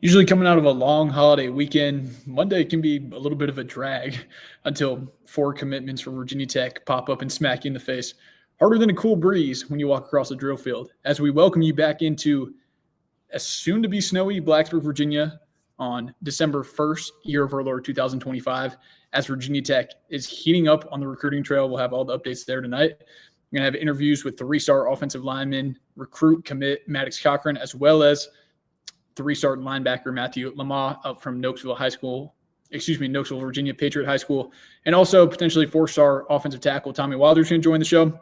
Usually coming out of a long holiday weekend, Monday can be a little bit of a drag until four commitments for Virginia Tech pop up and smack you in the face. Harder than a cool breeze when you walk across the drill field. As we welcome you back into a soon to be snowy Blacksburg, Virginia on December 1st, year of our Lord 2025, as Virginia Tech is heating up on the recruiting trail. We'll have all the updates there tonight. We're going to have interviews with three-star offensive lineman, recruit commit Maddox Cochrane, as well as three-star linebacker Mathieu Lamah up from Knoxville, Virginia Patriot High School, and also potentially four-star offensive tackle Tommy Wilder's going to join the show.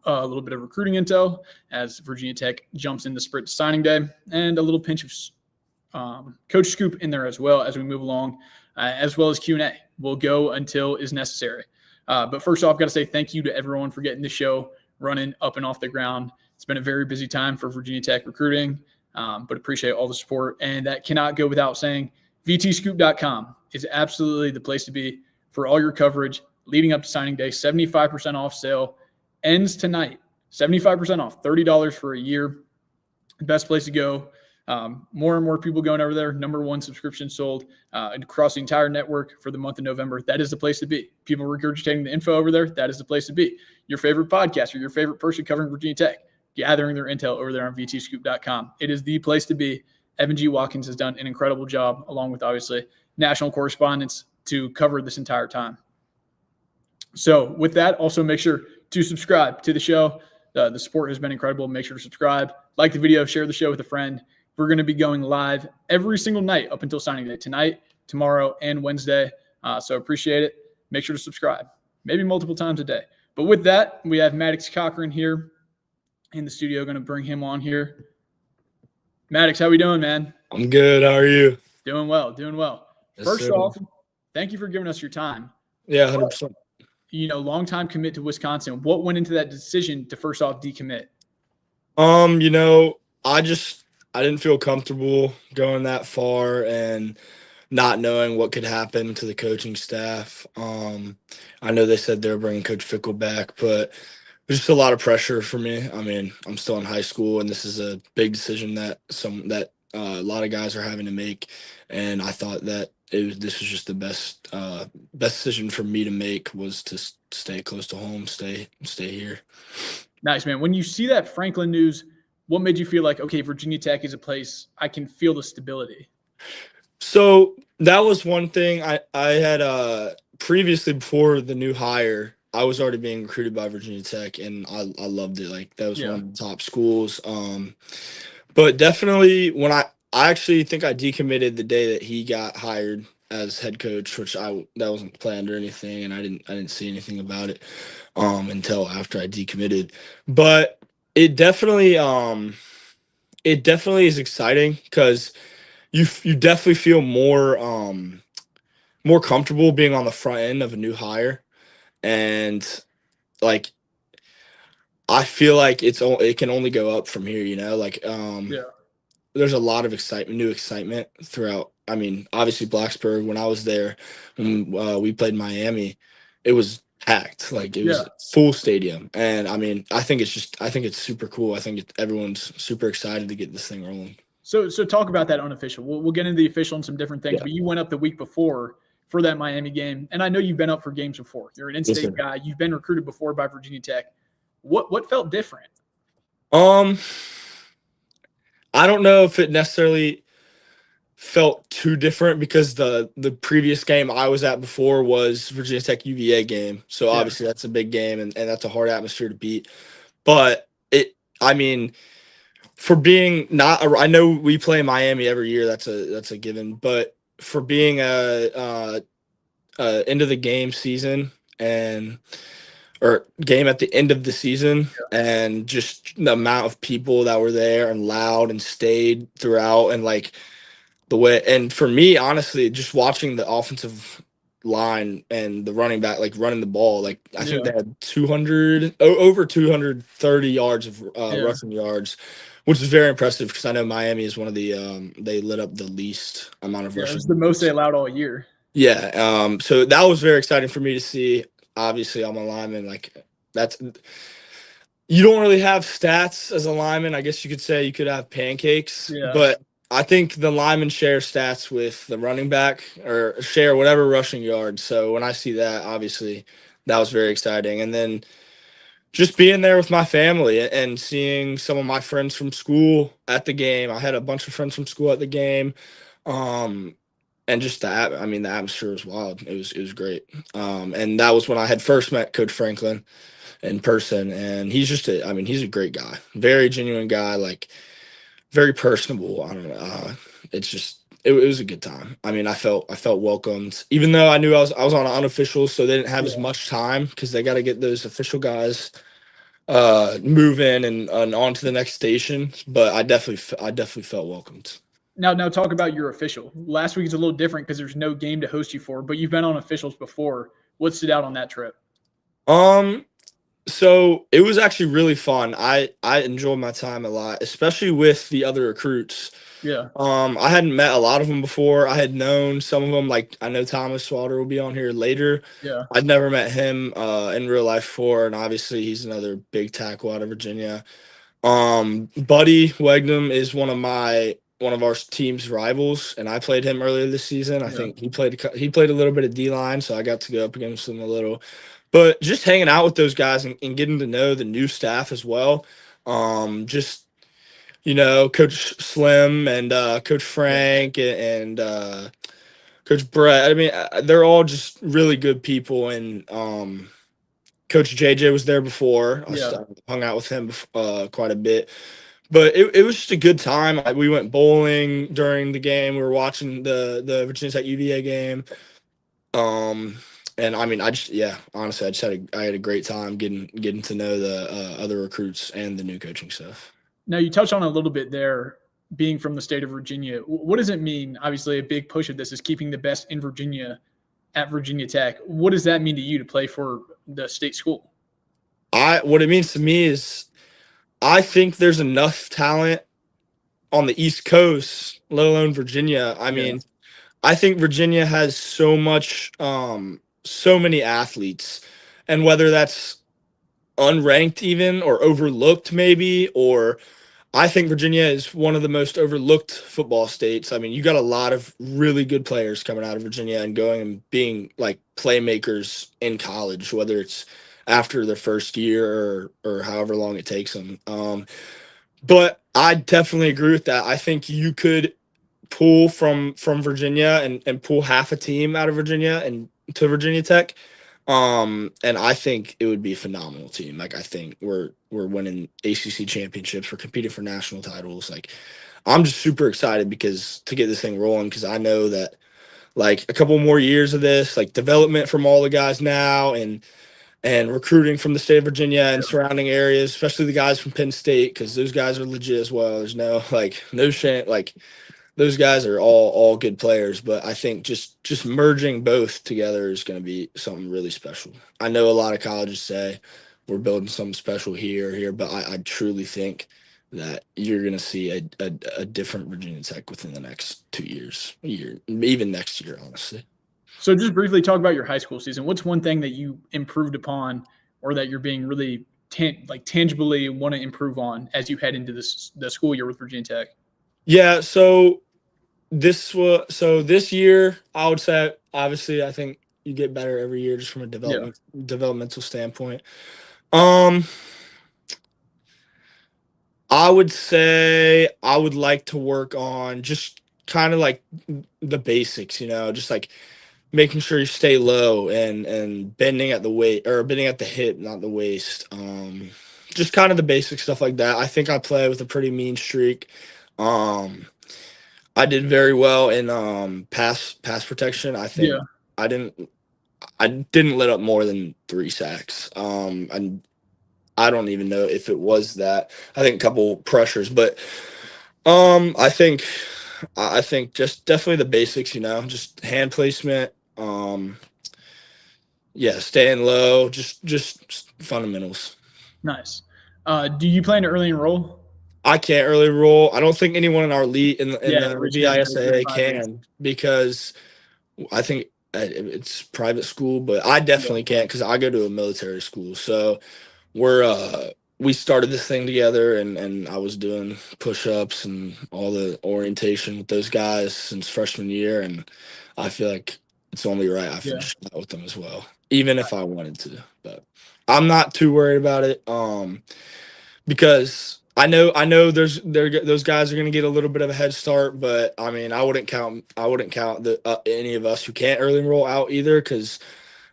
A little bit of recruiting intel as Virginia Tech jumps in the sprint signing day, and a little pinch of coach scoop in there as well as we move along, as well as Q&A. We'll go until is necessary. But first off, got to say thank you to everyone for getting the show running up and off the ground. It's been a very busy time for Virginia Tech recruiting, but appreciate all the support. And that cannot go without saying, vtscoop.com is absolutely the place to be for all your coverage leading up to signing day. 75% off sale ends tonight. 75% off, $30 for a year. Best place to go. More and more people going over there. Number one subscription sold across the entire network for the month of November. That is the place to be. People regurgitating the info over there. That is the place to be. Your favorite podcaster, your favorite person covering Virginia Tech, gathering their intel over there on vtscoop.com. It is the place to be. Evan G. Watkins has done an incredible job, along with obviously national correspondents, to cover this entire time. So with that, also make sure to subscribe to the show. The support has been incredible. Make sure to subscribe, like the video, share the show with a friend. We're going to be going live every single night up until signing day, tonight, tomorrow, and Wednesday. So appreciate it. Make sure to subscribe, maybe multiple times a day. But with that, we have Maddox Cochran here in the studio. Going to bring him on here. Maddox, how we doing, man? I'm good. How are you? Doing well. Yes, First off, thank you for giving us your time. Yeah, 100%. Long-time commit to Wisconsin. What went into that decision to first off decommit? I didn't feel comfortable going that far and not knowing what could happen to the coaching staff. I know they said they were bringing Coach Fickle back, but there's just a lot of pressure for me. I mean, I'm still in high school, and this is a big decision that a lot of guys are having to make. And I thought that this was just the best decision for me to make, was to stay close to home, stay here. Nice, man. When you see that Franklin news, what made you feel like, okay, Virginia Tech is a place I can feel the stability? So that was one thing. I had previously, before the new hire, I was already being recruited by Virginia Tech, and I loved it. Like, that was one of the top schools. But definitely when I actually think I decommitted the day that he got hired as head coach, which that wasn't planned or anything, and I didn't see anything about it until after I decommitted. But it definitely is exciting, because you definitely feel more comfortable being on the front end of a new hire. And like, I feel like it can only go up from here, There's a lot of new excitement throughout. I mean, obviously Blacksburg, when I was there, when we played Miami, it was packed. Like, it was a full stadium. And I mean, I think it's super cool. I think everyone's super excited to get this thing rolling. So talk about that unofficial. We'll get into the official and some different things, but you went up the week before for that Miami game. And I know you've been up for games before. You're an in-state guy. You've been recruited before by Virginia Tech. What felt different? I don't know if it necessarily felt too different, because the previous game I was at before was Virginia Tech UVA game. So obviously that's a big game, and that's a hard atmosphere to beat. But for being I know we play Miami every year. That's a given. But for being a end of the game season or game at the end of the season, and just the amount of people that were there and loud and stayed throughout, and like the way, and for me, honestly, just watching the offensive line and the running back, like, running the ball, like, I think they had over 230 yards of rushing yards, which is very impressive, because I know Miami is one of the they lit up the least amount of rushing. It's the most they allowed all year. Yeah. So that was very exciting for me to see. Obviously, I'm a lineman. Like, you don't really have stats as a lineman. I guess you could say you could have pancakes, but I think the linemen share stats with the running back or share whatever rushing yards. So when I see that, obviously that was very exciting. And then just being there with my family and seeing some of my friends from school at the game. I had a bunch of friends from school at the game. And just I mean, the atmosphere was wild. It was great. And that was when I had first met Coach Franklin in person. And he's just I mean, he's a great guy, very genuine guy, like very personable. I don't know. It's just it was a good time. I mean, I felt welcomed, even though I knew I was on an unofficial, so they didn't have as Yeah. much time because they got to get those official guys move in and on to the next station. But I definitely felt welcomed. Now talk about your official. Last week is a little different because there's no game to host you for, but you've been on officials before. What stood out on that trip? Um, so it was actually really fun. I enjoyed my time a lot, especially with the other recruits. Yeah. I hadn't met a lot of them before. I had known some of them, like I know Thomas Swatter will be on here later. Yeah. I'd never met him in real life before, and obviously he's another big tackle out of Virginia. Buddy Wegnum is one of our team's rivals, and I played him earlier this season. I Yeah. think he played a little bit of D line, so I got to go up against him a little. But just hanging out with those guys and getting to know the new staff as well. Just Coach Slim and Coach Yeah. Frank and Coach Brett. I mean, they're all just really good people. And Coach JJ was there before. Yeah. Hung out with him quite a bit. But it was just a good time. We went bowling during the game. We were watching the Virginia Tech UVA game. And I mean, honestly, I had a great time getting to know the other recruits and the new coaching staff. Now you touched on a little bit there, being from the state of Virginia. What does it mean? Obviously, a big push of this is keeping the best in Virginia at Virginia Tech. What does that mean to you to play for the state school? What it means to me is I think there's enough talent on the East Coast, let alone Virginia. I Yeah. mean, I think Virginia has so many athletes, and whether that's unranked even or overlooked maybe, or I think Virginia is one of the most overlooked football states. I mean, you got a lot of really good players coming out of Virginia and going and being like playmakers in college, whether it's after their first year or however long it takes them. But I definitely agree with that. I think you could pull from Virginia and pull half a team out of Virginia and to Virginia Tech. And I think it would be a phenomenal team. Like I think we're winning ACC championships, we're competing for national titles. Like I'm just super excited because to get this thing rolling because I know that like a couple more years of this, like development from all the guys now and recruiting from the state of Virginia and surrounding areas, especially the guys from Penn State, because those guys are legit as well. There's no shame, like those guys are all good players, but I think just merging both together is going to be something really special. I know a lot of colleges say we're building something special here, but I truly think that you're going to see a different Virginia Tech within the next 2 years, even next year, honestly. So just briefly talk about your high school season. What's one thing that you improved upon or that you're being really tangibly want to improve on as you head into the school year with Virginia Tech? Yeah, so this year I would say obviously I think you get better every year just from a Yeah. developmental standpoint. Um I would say I would like to work on just kind of like the basics, just like making sure you stay low and bending at the weight or bending at the hip, not the waist. Just kind of the basic stuff like that. I think I play with a pretty mean streak. Um I did very well in pass protection. I Yeah. think I didn't I didn't let up more than 3 sacks. And I don't even know if it was that. I think a couple pressures, but I think I think just definitely the basics, just hand placement, yeah, staying low, just fundamentals. Nice. Do you plan to early enroll? I can't really roll. I don't think anyone in our league in Yeah, the Virginia has no VISAA five days. can because I think it's private school, but I Yeah. definitely can't because I go to a military school. So we're we started this thing together, and I was doing push-ups and all the orientation with those guys since freshman year, and I feel like it's only right I Yeah. finished out with them as well, even if I wanted to. But I'm not too worried about it, because I know those guys are gonna get a little bit of a head start, but I mean I wouldn't count any of us who can't early enroll out either, because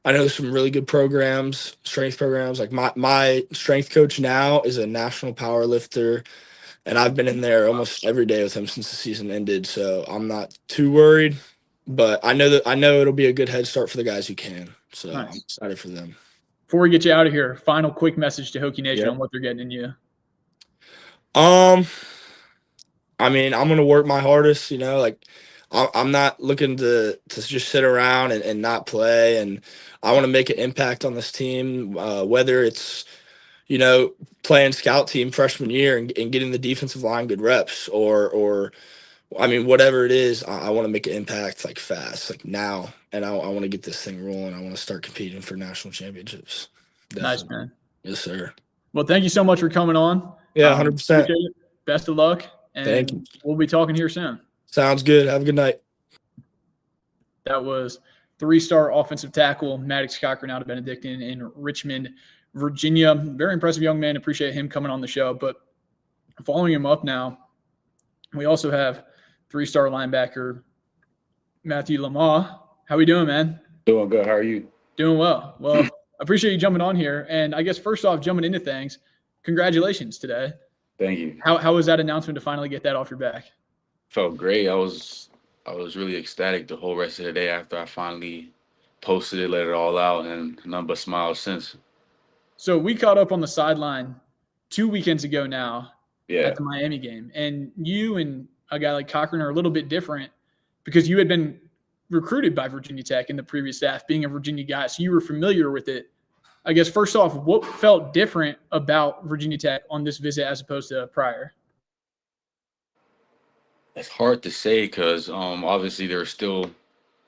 I know some really good programs, strength programs. Like my strength coach now is a national power lifter, and I've been in there almost every day with him since the season ended. So I'm not too worried, but I know it'll be a good head start for the guys who can. So I'm Nice. excited for them. Before we get you out of here, final quick message to Hokie Nation Yep. on what they're getting in you. Um, I mean, I'm gonna work my hardest. Like I'm not looking to just sit around and not play, and I want to make an impact on this team, whether it's playing scout team freshman year and getting the defensive line good reps, or I mean, whatever it is, I want to make an impact like fast, like now, and I want to get this thing rolling. I want to start competing for national championships. Nice, Definitely. man. Yes, sir. Well, thank you so much for coming on. Yeah, 100%. Appreciate it. Best of luck, Thank you. and we'll be talking here soon. Sounds good. Have a good night. That was three-star offensive tackle Maddox Cochran out of Benedictine in Richmond, Virginia. Very impressive young man. Appreciate him coming on the show. But following him up now, we also have three-star linebacker Mathieu Lamah. How we doing, man? Doing good. How are you? Doing well. Well, I appreciate you jumping on here. And I guess first off, jumping into things, congratulations today. Thank you. How was that announcement to finally get that off your back? Felt great. I was really ecstatic the whole rest of the day after I finally posted it, let it all out, and none but smiles since. So we caught up on the sideline 2 weekends ago now Yeah. at the Miami game. And you and a guy like Cochran are a little bit different because you had been recruited by Virginia Tech in the previous staff, being a Virginia guy. So you were familiar with it. I guess first off, what felt different about Virginia Tech on this visit as opposed to prior? It's hard to say because obviously there's still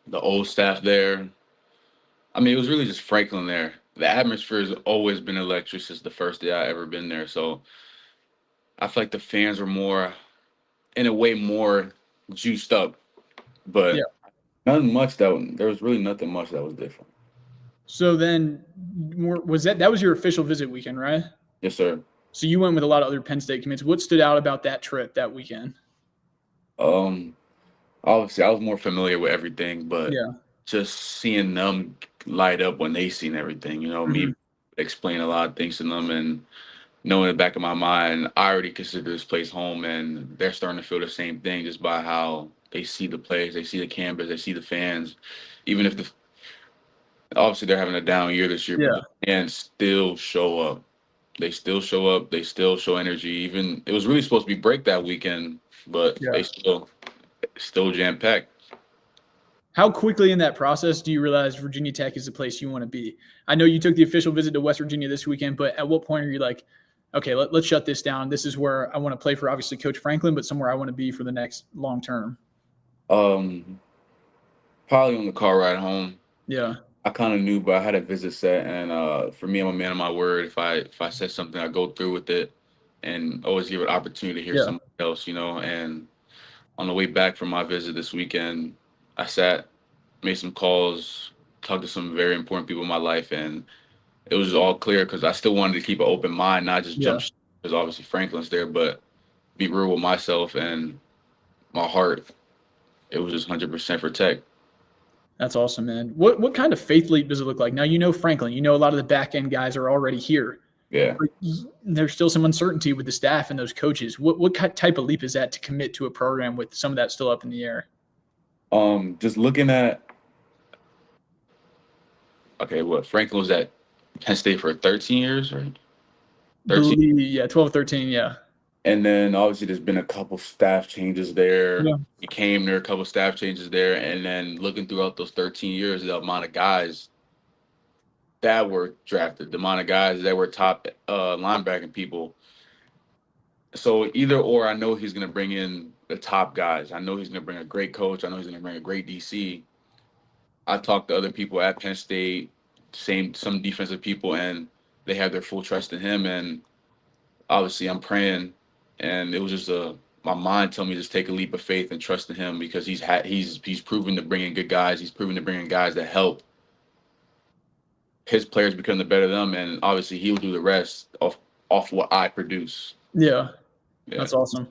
the old staff there. I mean, it was really just Franklin there. The atmosphere has always been electric since the first day I ever been there. So I feel like the fans were more, in a way, more juiced up. But Yeah. nothing much there was really nothing much that was different. So then that was your official visit weekend, right? Yes, sir. So you went with a lot of other Penn State commits. What stood out about that trip that weekend? Obviously I was more familiar with everything, but Yeah. just seeing them light up when they seen everything, me explain a lot of things to them, and knowing in the back of my mind, I already consider this place home, and they're starting to feel the same thing just by how they see the place, they see the campus, they see the fans. Even if obviously they're having a down year this year, Yeah. but the fans still show up. They still show up. They still show energy. Even it was really supposed to be break that weekend, but Yeah. they still jam packed. How quickly in that process do you realize Virginia Tech is the place you want to be? I know you took the official visit to West Virginia this weekend, but at what point are you like, okay, let's shut this down. This is where I want to play for obviously Coach Franklin, but somewhere I want to be for the next long term. Probably on the car ride home. Yeah. I kind of knew, but I had a visit set, and for me, I'm a man of my word. If I said something, I go through with it, and always give an opportunity to hear Yeah. somebody else, And on the way back from my visit this weekend, I sat, made some calls, talked to some very important people in my life, and it was all clear because I still wanted to keep an open mind, not just jump, because obviously Franklin's there, but be real with myself and my heart. It was just 100% for Tech. That's awesome, man. What kind of faith leap does it look like? Now, you know Franklin. You know a lot of the back end guys are already here. Yeah. But there's still some uncertainty with the staff and those coaches. What type of leap is that to commit to a program with some of that still up in the air? Just looking at, Franklin was at Penn State for 13 years, right? 13. Yeah, 12, 13, yeah. And then obviously there's been a couple staff changes there. Yeah. He came there, a couple staff changes there, and then looking throughout those 13 years, the amount of guys that were drafted, the amount of guys that were top linebacking people. So either or, I know he's going to bring in the top guys. I know he's going to bring a great coach. I know he's going to bring a great DC. I've talked to other people at Penn State, some defensive people, and they have their full trust in him. And obviously I'm praying, and it was just my mind told me to just take a leap of faith and trust in him because he's proven to bring in good guys. He's proven to bring in guys that help his players become the better them, and obviously he'll do the rest off what I produce. Yeah, Yeah. that's awesome.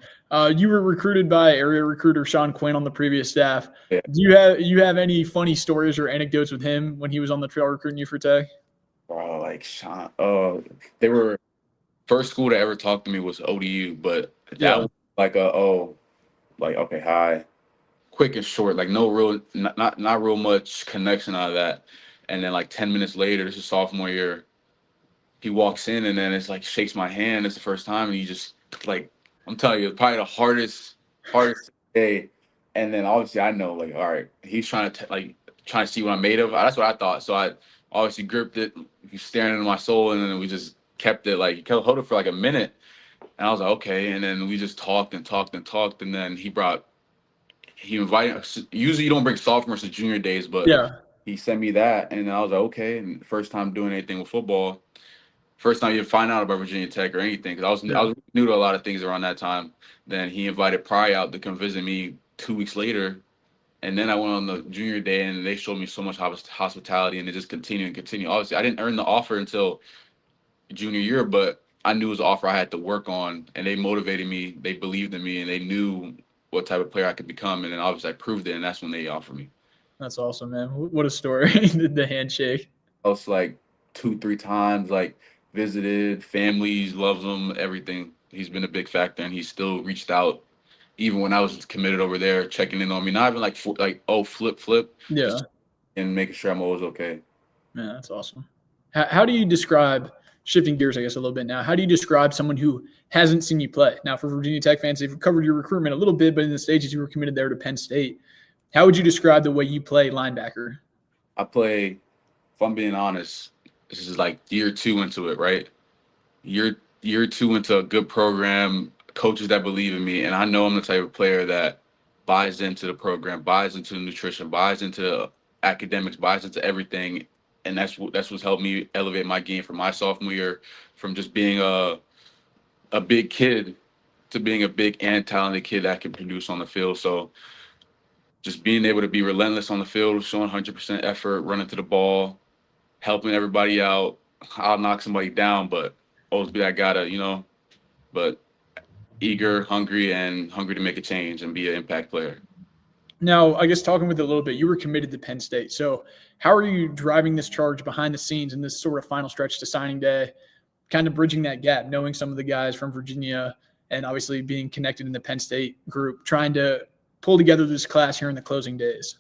You were recruited by area recruiter Sean Quinn on the previous staff. Yeah. Do you have any funny stories or anecdotes with him when he was on the trail recruiting you for Tech? Bro, like Sean, they were first school to ever talk to me was ODU, but that was like like okay, hi, quick and short, like no real, not real much connection out of that. And then like 10 minutes later, this is sophomore year, he walks in and then it's like shakes my hand. It's the first time, and he just like I'm telling you, probably the hardest day. And then obviously I know like all right, he's trying to see what I'm made of. That's what I thought. So I obviously gripped it, he's staring into my soul, and then we just kept it like he kept hold it for like a minute. And I was like, okay. And then we just talked and talked and talked. And then he invited us. Usually you don't bring sophomores to junior days, but Yeah. he sent me that. And I was like, okay. And first time doing anything with football. First time you find out about Virginia Tech or anything. Because I was new to a lot of things around that time. Then he invited Pry out to come visit me 2 weeks later. And then I went on the junior day and they showed me so much hospitality, and it just continued and continued. Obviously, I didn't earn the offer until junior year, but I knew it was an offer I had to work on, and they motivated me. They believed in me, and they knew what type of player I could become. And then obviously I proved it, and that's when they offered me. That's awesome, man. What a story. The handshake. I was like 2-3 times, like visited, families, loves him, everything. He's been a big factor, and he's still reached out even when I was committed over there, checking in on me. Not even like flip, Yeah. just and making sure I'm always okay. Yeah, that's awesome. How do you describe, shifting gears, I guess, a little bit now, how do you describe someone who hasn't seen you play? Now, for Virginia Tech fans, they've covered your recruitment a little bit, but in the stages you were committed there to Penn State. How would you describe the way you play linebacker? I play, if I'm being honest, this is like year 2 into it, right? Year 2 into a good program, coaches that believe in me, and I know I'm the type of player that buys into the program, buys into the nutrition, buys into academics, buys into everything, and that's what's helped me elevate my game from my sophomore year, from just being a big kid to being a big and talented kid that can produce on the field. So just being able to be relentless on the field, showing 100% effort, running to the ball, helping everybody out. I'll knock somebody down, but always be that guy to, but eager, hungry to make a change and be an impact player. Now, I guess talking with it a little bit, you were committed to Penn State. So how are you driving this charge behind the scenes in this sort of final stretch to signing day, kind of bridging that gap, knowing some of the guys from Virginia and obviously being connected in the Penn State group, trying to pull together this class here in the closing days?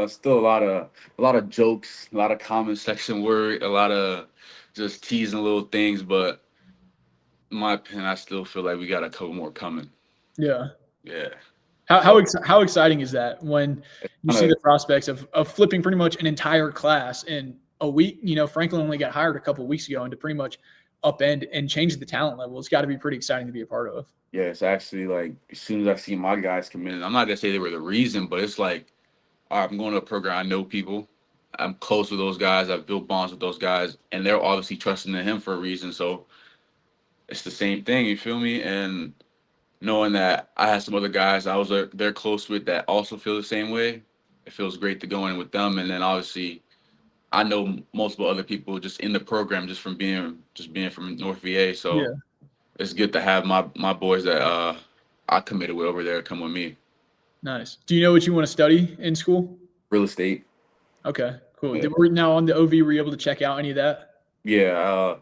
Still a lot of jokes, a lot of comment section work, a lot of just teasing little things, but in my opinion, I still feel like we got a couple more coming. Yeah. Yeah. How exciting is that when you see the prospects of flipping pretty much an entire class in a week? Franklin only got hired a couple of weeks ago, and to pretty much upend and change the talent level, it's got to be pretty exciting to be a part of. Yeah, it's actually like as soon as I see my guys come in, I'm not gonna say they were the reason, but it's like, all right, I'm going to a program. I know people. I'm close with those guys. I've built bonds with those guys, and they're obviously trusting in him for a reason. So it's the same thing. You feel me? And knowing that I had some other guys I was they're close with that also feel the same way, it feels great to go in with them. And then obviously I know multiple other people just in the program just from being from North VA. So Yeah. it's good to have my boys that I committed with over there come with me. Nice. Do you know what you want to study in school? Real estate. Okay, cool. Yeah. Now on the OV, were you able to check out any of that? Yeah.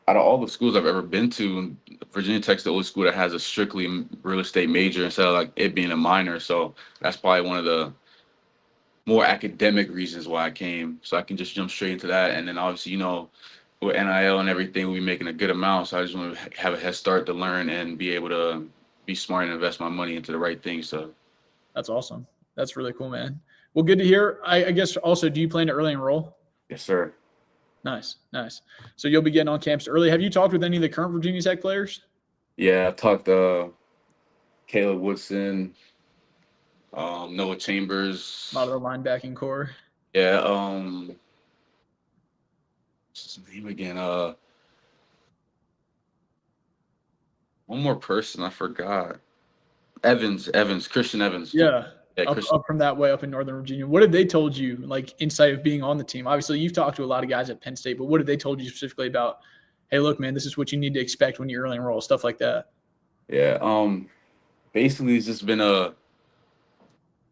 Out of all the schools I've ever been to, Virginia Tech's the only school that has a strictly real estate major instead of like it being a minor. So that's probably one of the more academic reasons why I came. So I can just jump straight into that. And then obviously, with NIL and everything, we'll be making a good amount. So I just want to have a head start to learn and be able to be smart and invest my money into the right things. So that's awesome. That's really cool, man. Well, good to hear. I guess also, do you plan to early enroll? Yes, sir. Nice. So you'll be getting on campus early. Have you talked with any of the current Virginia Tech players? Yeah, I've talked to Caleb Woodson, Noah Chambers. A lot of the linebacking core. Yeah. What's his name again? One more person, I forgot. Christian Evans. Yeah, Yeah, up from that way up in Northern Virginia. What have they told you, like, insight of being on the team? Obviously, you've talked to a lot of guys at Penn State, but what have they told you specifically about, hey, look, man, this is what you need to expect when you early enroll, stuff like that? Yeah. Basically, it's just been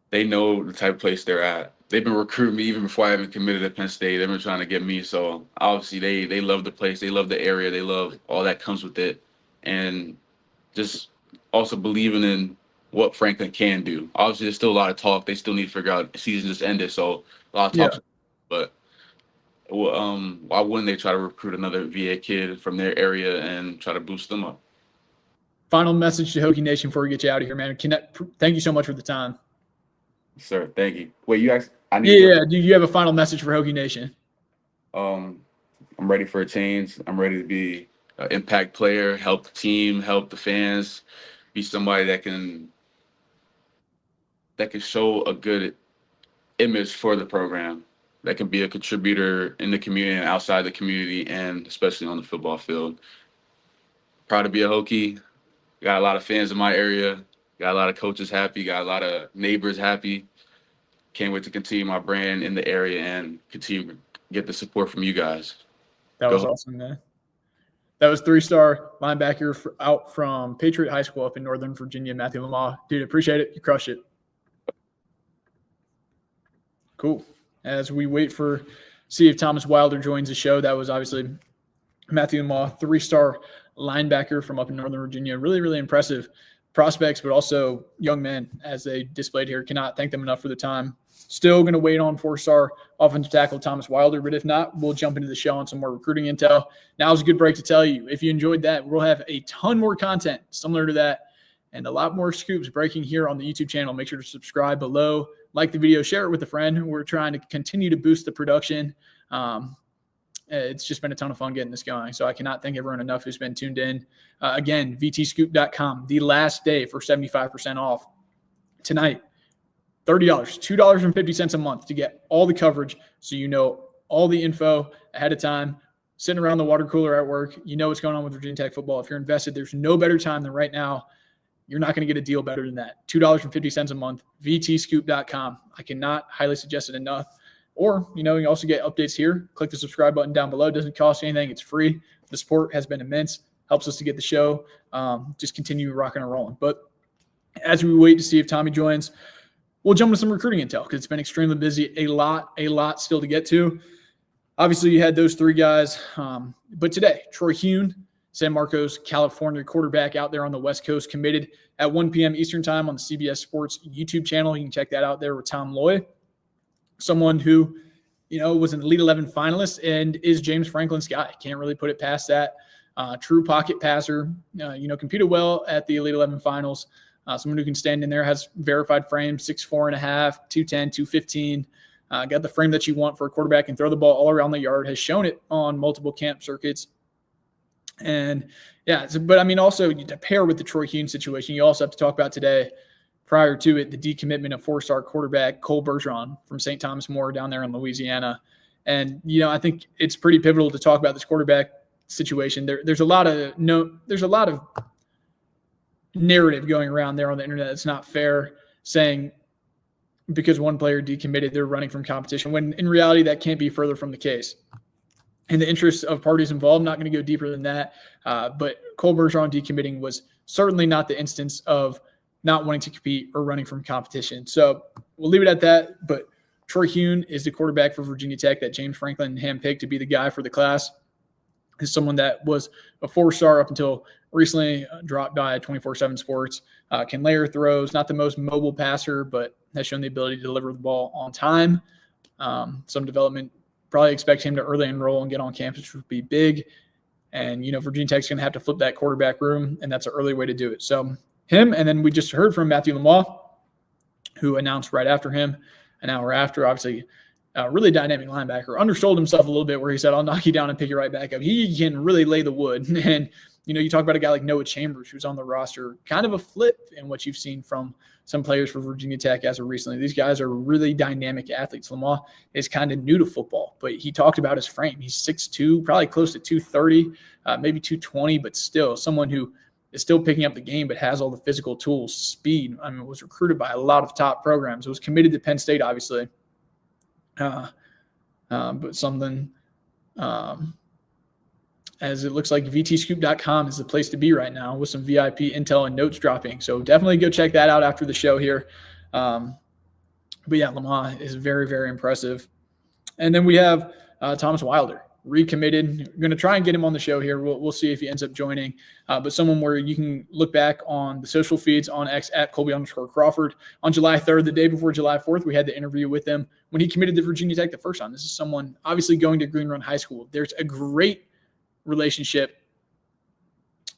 they know the type of place they're at. They've been recruiting me even before I even committed to Penn State. They've been trying to get me. So obviously they love the place. They love the area. They love all that comes with it. And just also believing in what Franklin can do. Obviously, there's still a lot of talk. They still need to figure out the season just ended. So a lot of talk. Yeah. But why wouldn't they try to recruit another VA kid from their area and try to boost them up? Final message to Hokie Nation before we get you out of here, man. Thank you so much for the time. Sir, thank you. Wait, you asked? Yeah. Do you have a final message for Hokie Nation? I'm ready for a change. I'm ready to be an impact player, help the team, help the fans, be somebody that can show a good image for the program, that can be a contributor in the community and outside the community, and especially on the football field. Proud to be a Hokie. Got a lot of fans in my area. Got a lot of coaches happy. Got a lot of neighbors happy. Can't wait to continue my brand in the area and continue to get the support from you guys. That was awesome, man. That was 3-star linebacker out from Patriot High School up in Northern Virginia, Mathieu Lamah. Dude, appreciate it. You crushed it. Cool. As we wait see if Thomas Wilder joins the show, that was obviously Mathieu Lamah, 3-star linebacker from up in Northern Virginia. Really, really impressive prospects, but also young men as they displayed here. Cannot thank them enough for the time. Still going to wait on 4-star offensive tackle Thomas Wilder, but if not, we'll jump into the show on some more recruiting intel. Now is a good break to tell you, if you enjoyed that, we'll have a ton more content similar to that and a lot more scoops breaking here on the YouTube channel. Make sure to subscribe below, like the video, share it with a friend. We're trying to continue to boost the production. It's just been a ton of fun getting this going. So I cannot thank everyone enough who's been tuned in. Again, vtscoop.com, the last day for 75% off tonight. $30, $2.50 a month to get all the coverage so you know all the info ahead of time. Sitting around the water cooler at work, you know what's going on with Virginia Tech football. If you're invested, there's no better time than right now. You're not going to get a deal better than that. $2.50 a month, vtscoop.com. I cannot highly suggest it enough. Or, you can also get updates here. Click the subscribe button down below. It doesn't cost you anything. It's free. The support has been immense. Helps us to get the show. Just continue rocking and rolling. But as we wait to see if Tommy joins, we'll jump into some recruiting intel because it's been extremely busy. A lot still to get to. Obviously, you had those 3 guys. But today, Troy Hune, San Marcos, California quarterback out there on the West Coast, committed at 1 p.m. Eastern time on the CBS Sports YouTube channel. You can check that out there with Tom Loy. Someone who, was an Elite 11 finalist and is James Franklin's guy. Can't really put it past that. True pocket passer, competed well at the Elite 11 finals. Someone who can stand in there, has verified frame, 6'4.5", 210, 215. Got the frame that you want for a quarterback and throw the ball all around the yard. Has shown it on multiple camp circuits. And also to pair with the Troy Hune situation, you also have to talk about today, prior to it, the decommitment of 4-star quarterback Cole Bergeron from St. Thomas More down there in Louisiana. And, I think it's pretty pivotal to talk about this quarterback situation. There's a lot of narrative going around there on the internet. It's not fair saying because one player decommitted, they're running from competition, when in reality that can't be further from the case. In the interest of parties involved, not going to go deeper than that. But Cole Bergeron decommitting was certainly not the instance of not wanting to compete or running from competition. So we'll leave it at that. But Troy Hune is the quarterback for Virginia Tech that James Franklin handpicked to be the guy for the class. Is someone that was a 4-star up until recently, dropped by 24/7 Sports. Can layer throws, not the most mobile passer, but has shown the ability to deliver the ball on time. Some development, probably expect him to early enroll and get on campus, which would be big. And, Virginia Tech's going to have to flip that quarterback room, and that's an early way to do it. So him, and then we just heard from Mathieu Lamah, who announced right after him, an hour after, obviously a really dynamic linebacker. Undersold himself a little bit where he said, I'll knock you down and pick you right back up. He can really lay the wood. And, you talk about a guy like Noah Chambers, who's on the roster, kind of a flip in what you've seen from some players for Virginia Tech as of recently. These guys are really dynamic athletes. Lamah is kind of new to football, but he talked about his frame. He's 6'2", probably close to 230, maybe 220, but still someone who is still picking up the game, but has all the physical tools, speed. I mean, was recruited by a lot of top programs. It was committed to Penn State, obviously. But something as it looks like vtscoop.com is the place to be right now with some VIP intel and notes dropping. So definitely go check that out after the show here. But yeah, Lamah is very, very impressive. And then we have Thomas Wilder, recommitted. We're going to try and get him on the show here. We'll see if he ends up joining. But someone where you can look back on the social feeds on X at Kolby_Crawford. On July 3rd, the day before July 4th, we had the interview with him when he committed to Virginia Tech the first time. This is someone obviously going to Green Run High School. There's a great relationship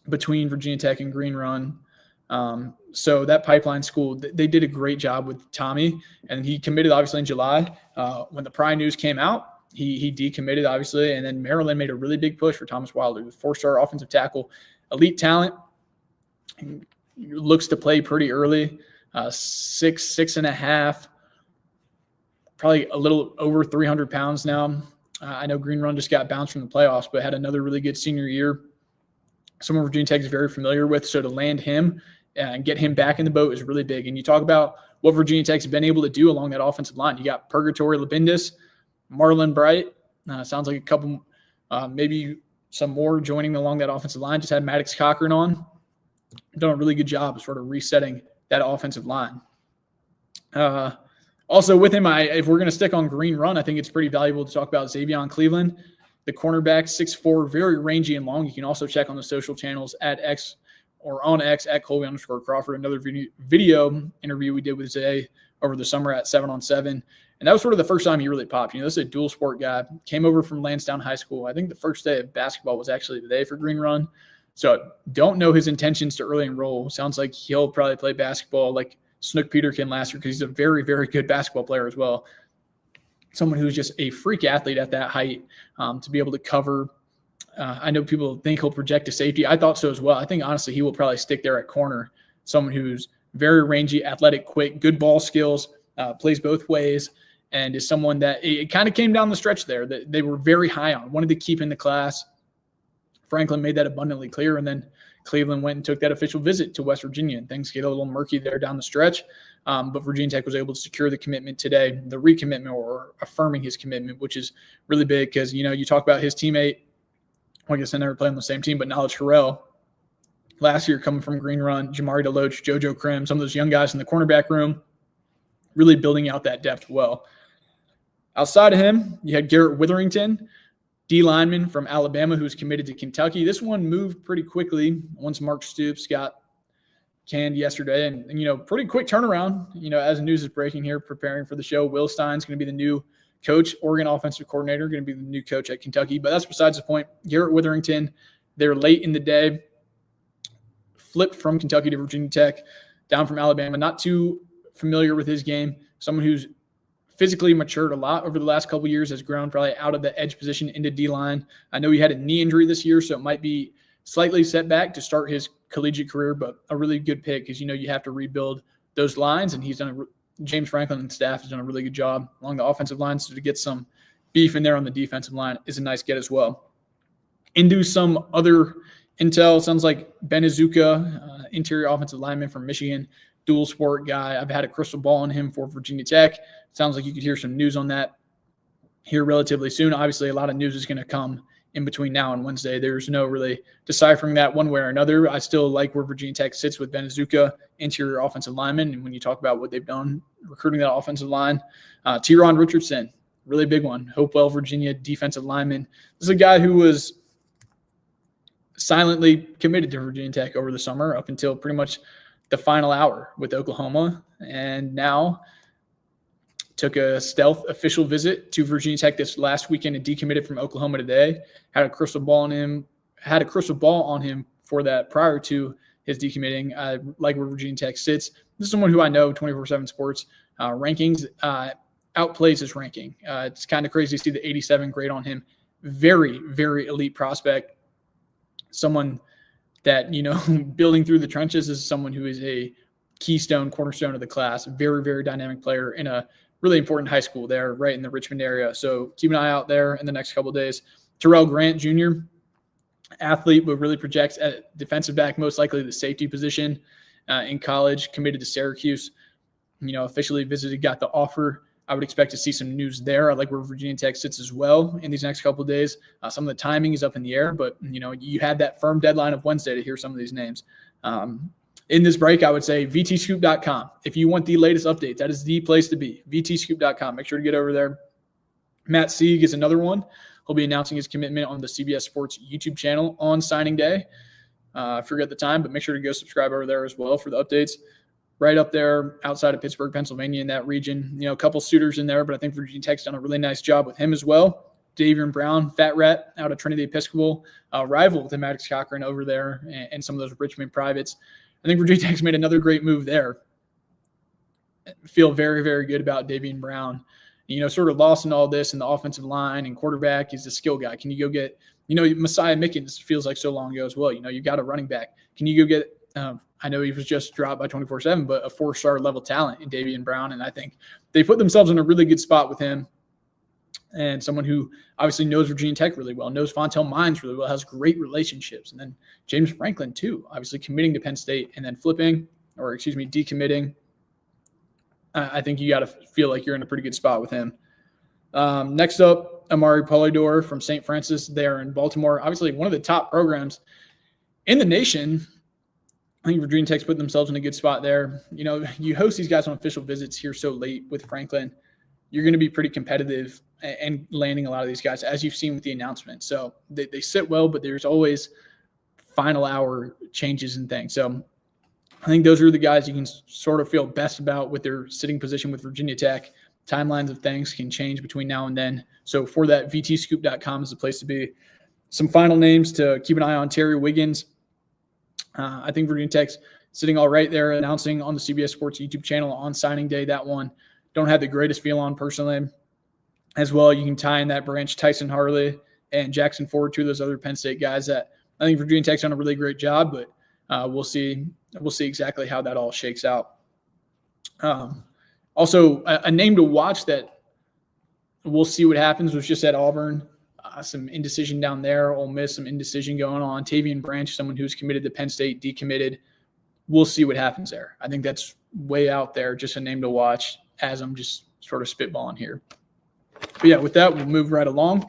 between Virginia Tech and Green Run. So that pipeline school, they did a great job with Tommy, and he committed obviously in July. When the Pry news came out, he decommitted obviously, and then Maryland made a really big push for Thomas Wilder, the 4-star offensive tackle, elite talent, looks to play pretty early, 6'6.5", probably a little over 300 pounds now. I know Green Run just got bounced from the playoffs, but had another really good senior year. Someone Virginia Tech is very familiar with, so to land him and get him back in the boat is really big. And you talk about what Virginia Tech's been able to do along that offensive line. You got Purgatory Labindis, Marlon Bright. Sounds like a couple, maybe some more joining along that offensive line. Just had Maddox Cochran on. Done a really good job of sort of resetting that offensive line. Also with him, if we're going to stick on Green Run, I think it's pretty valuable to talk about Xavion Cleveland, the cornerback, 6'4", very rangy and long. You can also check on the social channels at X or on X at Kolby_Crawford. Another video interview we did with Zay over the summer at 7 on 7. And that was sort of the first time he really popped. You know, this is a dual sport guy. Came over from Lansdowne High School. I think the first day of basketball was actually the day for Green Run. So don't know his intentions to early enroll. Sounds like he'll probably play basketball like Snook Peterkin last year because he's a very, very good basketball player as well. Someone who's just a freak athlete at that height to be able to cover. I know people think he'll project to safety. I thought so as well. I think, honestly, he will probably stick there at corner. Someone who's very rangy, athletic, quick, good ball skills, plays both ways, and is someone that it kind of came down the stretch there that they were very high on, wanted to keep in the class. Franklin made that abundantly clear, and then Cleveland went and took that official visit to West Virginia, and things get a little murky there down the stretch. But Virginia Tech was able to secure the commitment today, the recommitment or affirming his commitment, which is really big because, you know, you talk about his teammate. Well, I guess I never played on the same team, but Knowledge Harrell last year coming from Green Run, Jamari DeLoach, JoJo Krim, some of those young guys in the cornerback room, really building out that depth well. Outside of him, you had Garrett Witherington, D lineman from Alabama, who's committed to Kentucky. This one moved pretty quickly once Mark Stoops got canned yesterday, and you know, pretty quick turnaround. You know, as news is breaking here, preparing for the show, Will Stein's going to be the new coach, Oregon offensive coordinator, going to be the new coach at Kentucky. But that's besides the point. Garrett Witherington, they're late in the day, flipped from Kentucky to Virginia Tech, down from Alabama. Not too familiar with his game. Someone who's physically matured a lot over the last couple of years, has grown probably out of the edge position into D-line. I know he had a knee injury this year, so it might be slightly setback to start his collegiate career, but a really good pick because, you know, you have to rebuild those lines, and he's done James Franklin and staff has done a really good job along the offensive line, so to get some beef in there on the defensive line is a nice get as well. Into some other intel, sounds like Ben Azuka, interior offensive lineman from Michigan, dual sport guy. I've had a crystal ball on him for Virginia Tech. Sounds like you could hear some news on that here relatively soon. Obviously, a lot of news is going to come in between now and Wednesday. There's no really deciphering that one way or another. I still like where Virginia Tech sits with Ben Azuka, interior offensive lineman. And when you talk about what they've done recruiting that offensive line, Teron Richardson, really big one. Hopewell, Virginia defensive lineman. This is a guy who was silently committed to Virginia Tech over the summer up until pretty much the final hour with Oklahoma, and now took a stealth official visit to Virginia Tech this last weekend and decommitted from Oklahoma today. Had a crystal ball on him for that prior to his decommitting. I like where Virginia Tech sits. This is someone who I know 24/7 Sports rankings outplays his ranking. It's kind of crazy to see the 87 grade on him. Very, very elite prospect. Someone that, you know, building through the trenches is someone who is a keystone, cornerstone of the class. Very, very dynamic player in a really important high school there, right in the Richmond area. So keep an eye out there in the next couple of days. Terrell Grant Jr., athlete, but really projects at defensive back, most likely the safety position in college, committed to Syracuse, officially visited, got the offer. I would expect to see some news there. I like where Virginia Tech sits as well in these next couple of days. Some of the timing is up in the air, but, you had that firm deadline of Wednesday to hear some of these names. In this break, I would say vtscoop.com. If you want the latest updates, that is the place to be, vtscoop.com. Make sure to get over there. Matt Sieg is another one. He'll be announcing his commitment on the CBS Sports YouTube channel on signing day. I forget the time, but make sure to go subscribe over there as well for the updates. Right up there outside of Pittsburgh, Pennsylvania, in that region. A couple suitors in there, but I think Virginia Tech's done a really nice job with him as well. Davion Brown, Fat Rat, out of Trinity Episcopal, rival to Maddox Cochran over there, and some of those Richmond privates. I think Virginia Tech's made another great move there. I feel very, very good about Davion Brown. Sort of lost in all this in the offensive line and quarterback. He's a skill guy. Can you go get, Messiah Mickens feels like so long ago as well. You've got a running back. Can you go get, I know he was just dropped by 24/7, but a 4-star level talent in Davion Brown. And I think they put themselves in a really good spot with him, and someone who obviously knows Virginia Tech really well, knows Fontel Mines really well, has great relationships. And then James Franklin too, obviously committing to Penn State and then decommitting. I think you got to feel like you're in a pretty good spot with him. Next up, Amari Polidor from St. Francis there in Baltimore. Obviously one of the top programs in the nation. I think Virginia Tech's put themselves in a good spot there. You host these guys on official visits here so late with Franklin. You're going to be pretty competitive and landing a lot of these guys, as you've seen with the announcement. So they sit well, but there's always final hour changes and things. So I think those are the guys you can sort of feel best about with their sitting position with Virginia Tech. Timelines of things can change between now and then. So for that, vtscoop.com is the place to be. Some final names to keep an eye on: Terry Wiggins. I think Virginia Tech's sitting all right there, announcing on the CBS Sports YouTube channel on signing day. That one don't have the greatest feel on personally. As well, you can tie in that branch Tyson Harley and Jackson Ford, two of those other Penn State guys that I think Virginia Tech's done a really great job, but we'll see exactly how that all shakes out. Also, a name to watch that we'll see what happens was just at Auburn. Some indecision down there. Ole Miss, some indecision going on. Tavian Branch, someone who's committed to Penn State, decommitted. We'll see what happens there. I think that's way out there, just a name to watch as I'm just sort of spitballing here. But yeah, with that, we'll move right along.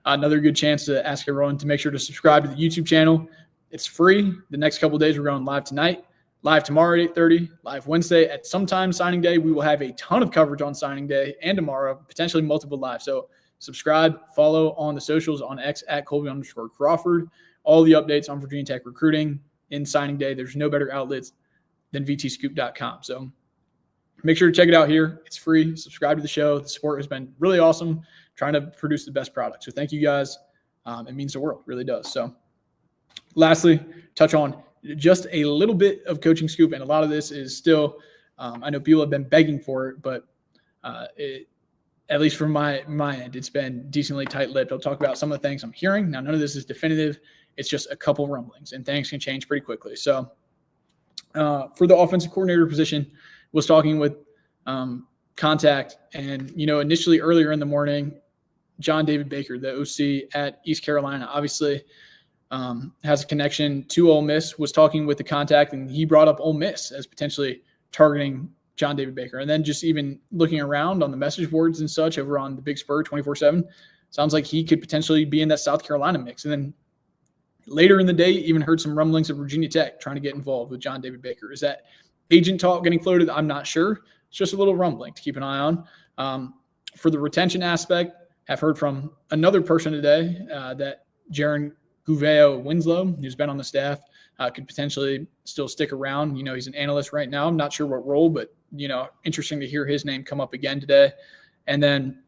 Another good chance to ask everyone to make sure to subscribe to the YouTube channel. It's free. The next couple of days, we're going live tonight, live tomorrow at 8:30, live Wednesday at sometime signing day. We will have a ton of coverage on signing day and tomorrow, potentially multiple live. So subscribe, follow on the socials on X at Kolby_Crawford. All the updates on Virginia Tech recruiting in signing day. There's no better outlets than vtscoop.com. So make sure to check it out here. It's free. Subscribe to the show. The support has been really awesome, trying to produce the best product. So thank you guys. It means the world. It really does. So lastly, touch on just a little bit of coaching scoop. And a lot of this is still, I know people have been begging for it, but at least from my end, it's been decently tight-lipped. I'll talk about some of the things I'm hearing. Now, none of this is definitive. It's just a couple rumblings, and things can change pretty quickly. So for the offensive coordinator position, was talking with Contact, and, initially earlier in the morning, John David Baker, the OC at East Carolina, obviously has a connection to Ole Miss, was talking with the Contact, and he brought up Ole Miss as potentially targeting John David Baker. And then just even looking around on the message boards and such over on the Big Spur 24/7, sounds like he could potentially be in that South Carolina mix. And then later in the day, even heard some rumblings of Virginia Tech trying to get involved with John David Baker. Is that agent talk getting floated? I'm not sure. It's just a little rumbling to keep an eye on. For the retention aspect, I've heard from another person today that Jaron Gouveia-Winslow, who's been on the staff, could potentially still stick around. He's an analyst right now. I'm not sure what role, but, interesting to hear his name come up again today. And then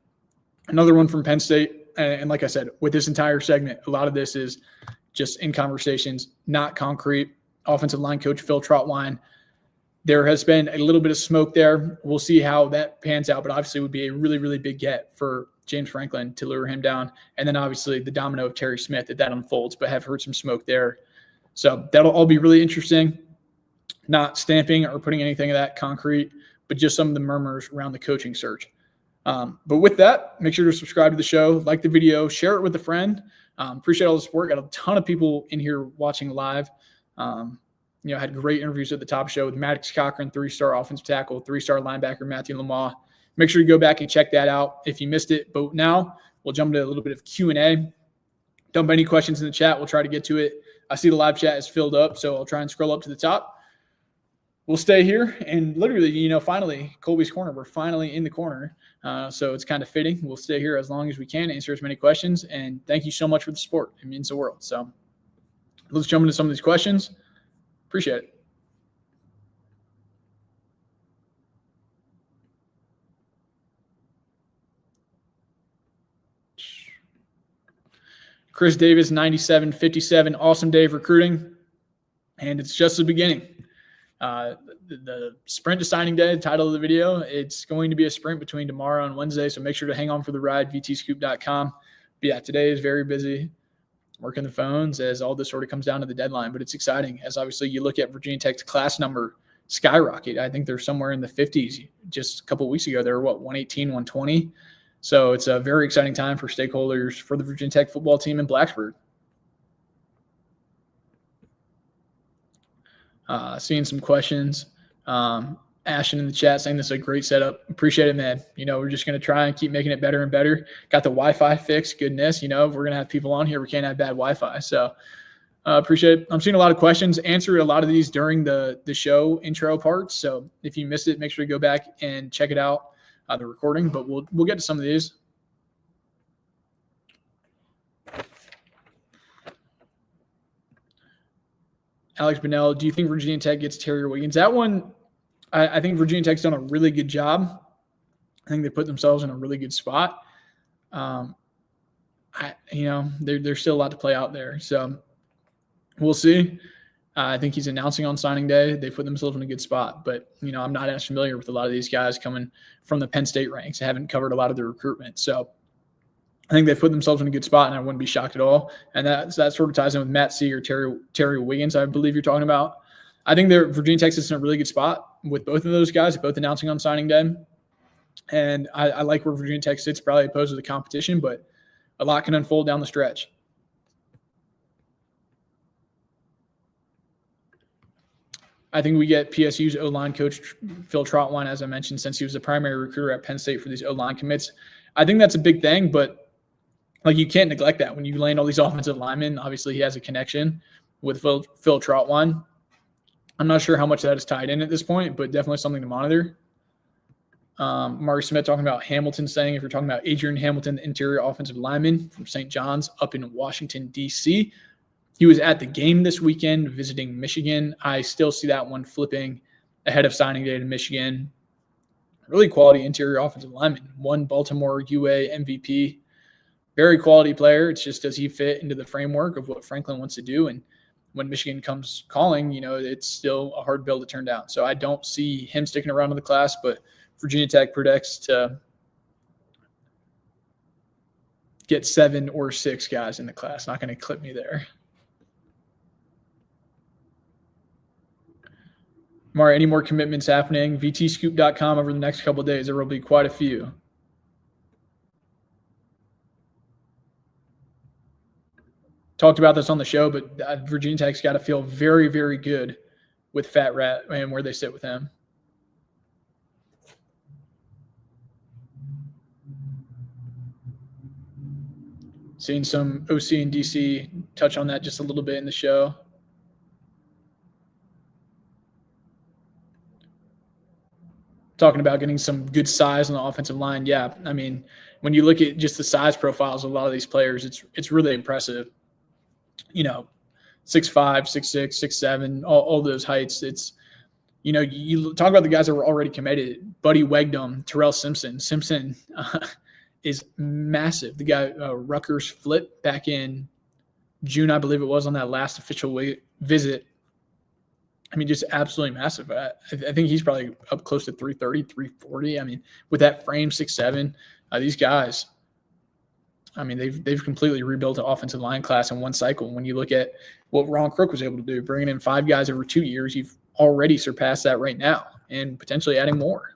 another one from Penn State. And like I said, with this entire segment, a lot of this is just in conversations, not concrete. Offensive line coach Phil Trotwine. There has been a little bit of smoke there. We'll see how that pans out, but obviously it would be a really, really big get for James Franklin to lure him down. And then obviously the domino of Terry Smith if that unfolds, but have heard some smoke there. So that'll all be really interesting. Not stamping or putting anything of that concrete, but just some of the murmurs around the coaching search. But with that, make sure to subscribe to the show, like the video, share it with a friend. Appreciate all the support. Got a ton of people in here watching live. Had great interviews at the top show with Maddox Cochran, 3-star offensive tackle, 3-star linebacker Mathieu Lamah. Make sure you go back and check that out if you missed it. But now we'll jump into a little bit of Q&A. Dump any questions in the chat. We'll try to get to it. I see the live chat is filled up, so I'll try and scroll up to the top. We'll stay here. And literally, finally, Kolby's Corner, we're finally in the corner. So it's kind of fitting. We'll stay here as long as we can, answer as many questions. And thank you so much for the support. It means the world. So let's jump into some of these questions. Appreciate it. Chris Davis, 97-57. Awesome day of recruiting. And it's just the beginning. The sprint to signing day, the title of the video, it's going to be a sprint between tomorrow and Wednesday. So make sure to hang on for the ride, vtscoop.com. But yeah, today is very busy. Working the phones as all this sort of comes down to the deadline. But it's exciting as obviously you look at Virginia Tech's class number skyrocket. I think they're somewhere in the 50s. Just a couple of weeks ago, they were 118, 120. So it's a very exciting time for stakeholders for the Virginia Tech football team in Blacksburg. Seeing some questions. Ashton in the chat saying this is a great setup. Appreciate it, man. We're just going to try and keep making it better and better. Got the Wi-Fi fixed. Goodness, if we're going to have people on here, we can't have bad Wi-Fi. So appreciate it. I'm seeing a lot of questions. Answered a lot of these during the show intro parts. So if you missed it, make sure to go back and check it out. The recording, but we'll get to some of these. Alex Bennell, do you think Virginia Tech gets Terry Wiggins? That one, I think Virginia Tech's done a really good job. I think they put themselves in a really good spot. There's still a lot to play out there, so we'll see. I think he's announcing on signing day. They put themselves in a good spot. But, I'm not as familiar with a lot of these guys coming from the Penn State ranks. I haven't covered a lot of the recruitment. So I think they've put themselves in a good spot, and I wouldn't be shocked at all. And that sort of ties in with Matt C. or Terry Wiggins, I believe you're talking about. I think Virginia Tech's is in a really good spot with both of those guys, both announcing on signing day. And I like where Virginia Tech sits, probably opposed to the competition, but a lot can unfold down the stretch. I think we get PSU's O-line coach, Phil Trotwine, as I mentioned, since he was the primary recruiter at Penn State for these O-line commits. I think that's a big thing, but you can't neglect that. When you land all these offensive linemen, obviously he has a connection with Phil Trotwine. I'm not sure how much that is tied in at this point, but definitely something to monitor. Mark Smith talking about Hamilton, saying if you're talking about Adrian Hamilton, the interior offensive lineman from St. John's up in Washington, D.C., he was at the game this weekend visiting Michigan. I still see that one flipping ahead of signing day to Michigan. Really quality interior offensive lineman. Won Baltimore UA MVP. Very quality player. It's just, does he fit into the framework of what Franklin wants to do? And when Michigan comes calling, it's still a hard bill to turn down. So I don't see him sticking around in the class, but Virginia Tech predicts to get 7 or 6 guys in the class. Not going to clip me there. Mara, any more commitments happening? VTscoop.com over the next couple of days. There will be quite a few. Talked about this on the show, but Virginia Tech's got to feel very, very good with Fat Rat and where they sit with him. Seeing some OC and DC touch on that just a little bit in the show. Talking about getting some good size on the offensive line. Yeah, I mean, when you look at just the size profiles of a lot of these players, it's really impressive. 6'5", 6'6", 6'7", all those heights. It's, you talk about the guys that were already committed. Buddy Wegdom, Terrell Simpson. Simpson is massive. The guy, Rutgers flipped back in June, I believe it was, on that last official visit. I mean, just absolutely massive. I think he's probably up close to 330, 340. I mean, with that frame, 6'7", these guys, I mean, they've completely rebuilt an offensive line class in one cycle. When you look at what Ron Crook was able to do, bringing in 5 guys over 2 years, you've already surpassed that right now and potentially adding more.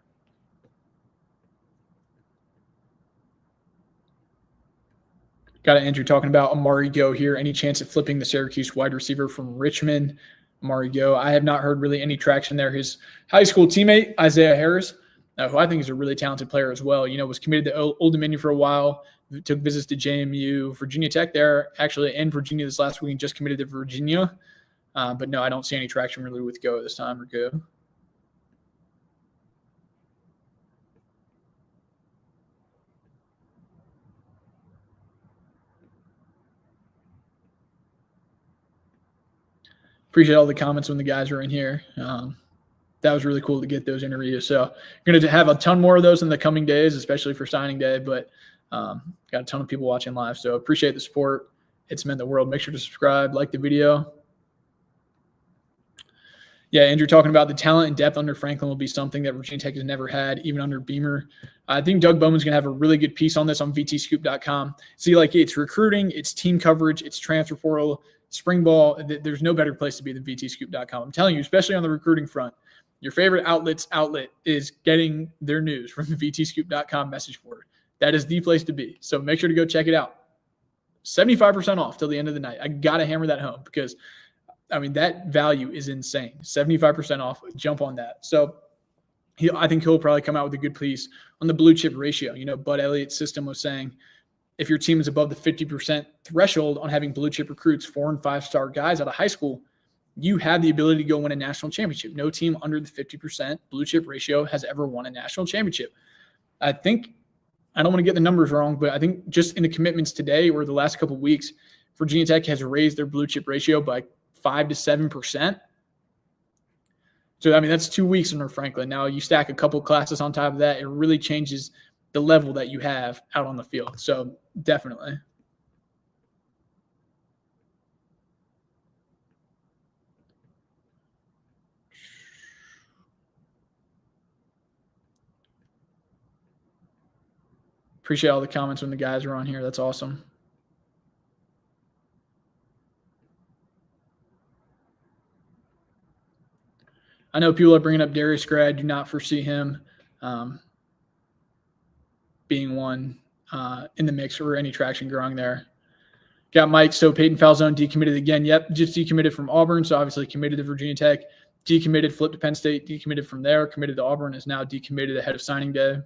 Got Andrew talking about Amari Go here. Any chance of flipping the Syracuse wide receiver from Richmond? Amari Go. I have not heard really any traction there. His high school teammate, Isaiah Harris, who I think is a really talented player as well, was committed to Old Dominion for a while, took visits to JMU, Virginia Tech there, actually, and Virginia this last week, and just committed to Virginia. But no, I don't see any traction really with Go this time or Go. Appreciate all the comments when the guys were in here. That was really cool to get those interviews. So going to have a ton more of those in the coming days, especially for signing day, but got a ton of people watching live. So appreciate the support. It's meant the world. Make sure to subscribe, like the video. Yeah, Andrew talking about the talent and depth under Franklin will be something that Virginia Tech has never had, even under Beamer. I think Doug Bowman's going to have a really good piece on this on vtscoop.com. See, it's recruiting, it's team coverage, it's transfer portal, spring ball. There's no better place to be than vtscoop.com. I'm telling you, especially on the recruiting front, your favorite outlet is getting their news from the vtscoop.com message board. That is the place to be. So make sure to go check it out. 75% off till the end of the night. I got to hammer that home because, that value is insane. 75% off. Jump on that. So I think he'll probably come out with a good piece on the blue chip ratio. Bud Elliott's system was saying if your team is above the 50% threshold on having blue chip recruits, 4- and 5-star guys out of high school, you have the ability to go win a national championship. No team under the 50% blue chip ratio has ever won a national championship. I think, I don't want to get the numbers wrong, but I think just in the commitments today or the last couple of weeks, Virginia Tech has raised their blue chip ratio by 5 to 7%. So, that's 2 weeks under Franklin. Now you stack a couple classes on top of that, it really changes the level that you have out on the field. So definitely. Appreciate all the comments when the guys are on here. That's awesome. I know people are bringing up Darius Gray. I do not foresee him being one in the mix or any traction growing there. Got Mike. So Peyton Falzone decommitted again. Yep, just decommitted from Auburn. So obviously committed to Virginia Tech. Decommitted, flipped to Penn State. Decommitted from there. Committed to Auburn. Is now decommitted ahead of signing day.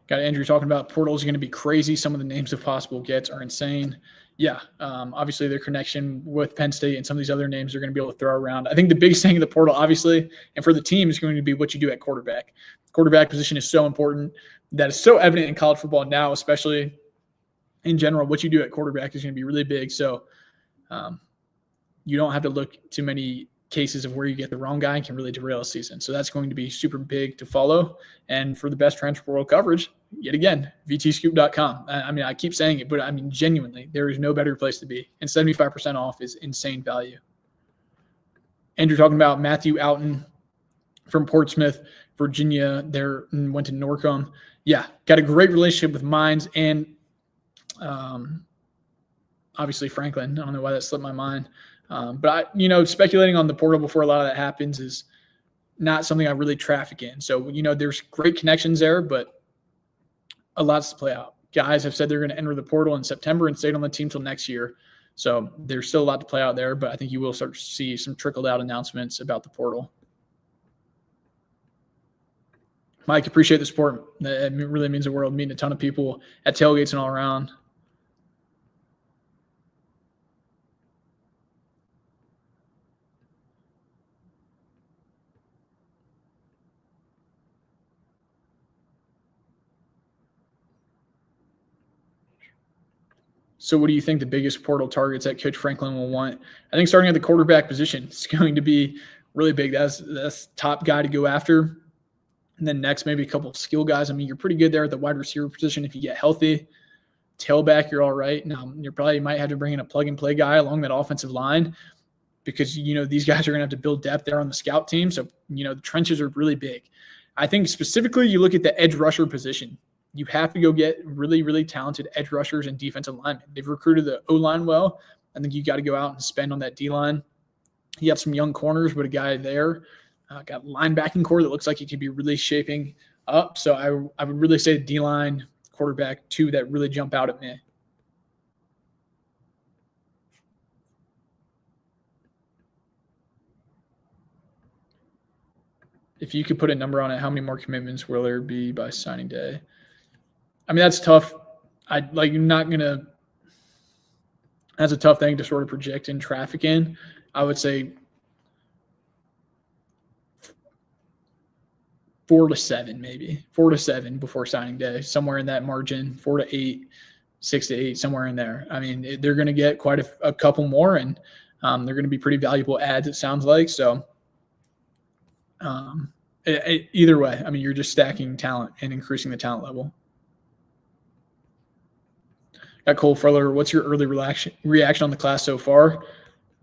Got Andrew talking about portals are going to be crazy. Some of the names of possible gets are insane. Yeah, obviously their connection with Penn State and some of these other names they're going to be able to throw around. I think the biggest thing in the portal, obviously, and for the team is going to be what you do at quarterback. Quarterback position is so important. That is so evident in college football now, especially in general. What you do at quarterback is going to be really big. So you don't have to look too many cases of where you get the wrong guy and can really derail a season. So that's going to be super big to follow. And for the best transfer portal coverage, yet again, vtscoop.com. I keep saying it, but genuinely, there is no better place to be. And 75% off is insane value. Andrew talking about Matthew Outen from Portsmouth, Virginia. There went to Norcom. Yeah, got a great relationship with Mines and obviously Franklin. I don't know why that slipped my mind. But speculating on the portal before a lot of that happens is not something I really traffic in. So, there's great connections there, but a lot's to play out. Guys have said they're going to enter the portal in September and stay on the team till next year. So there's still a lot to play out there, but I think you will start to see some trickled out announcements about the portal. Mike, appreciate the support. It really means the world. Meeting a ton of people at tailgates and all around. So what do you think the biggest portal targets that Coach Franklin will want? I think starting at the quarterback position is going to be really big. That's top guy to go after. And then next, maybe a couple of skill guys. You're pretty good there at the wide receiver position if you get healthy. Tailback, you're all right. Now, you probably might have to bring in a plug-and-play guy along that offensive line because, these guys are going to have to build depth there on the scout team. So, the trenches are really big. I think specifically you look at the edge rusher position. You have to go get really, really talented edge rushers and defensive linemen. They've recruited the O-line well. I think you got to go out and spend on that D-line. You have some young corners, but a guy there Got a linebacking core that looks like it could be really shaping up. So I would really say D-line, quarterback, two that really jump out at me. If you could put a number on it, how many more commitments will there be by signing day? I mean, that's tough. That's a tough thing to sort of project in traffic in. I would say 4 to 7, maybe 4 to 7 before signing day, somewhere in that margin, 4 to 8, 6 to 8, somewhere in there. I mean, they're going to get quite a couple more, and they're going to be pretty valuable ads, it sounds like. So either way, I mean, you're just stacking talent and increasing the talent level. Got Cole Fuller. What's your early reaction on the class so far?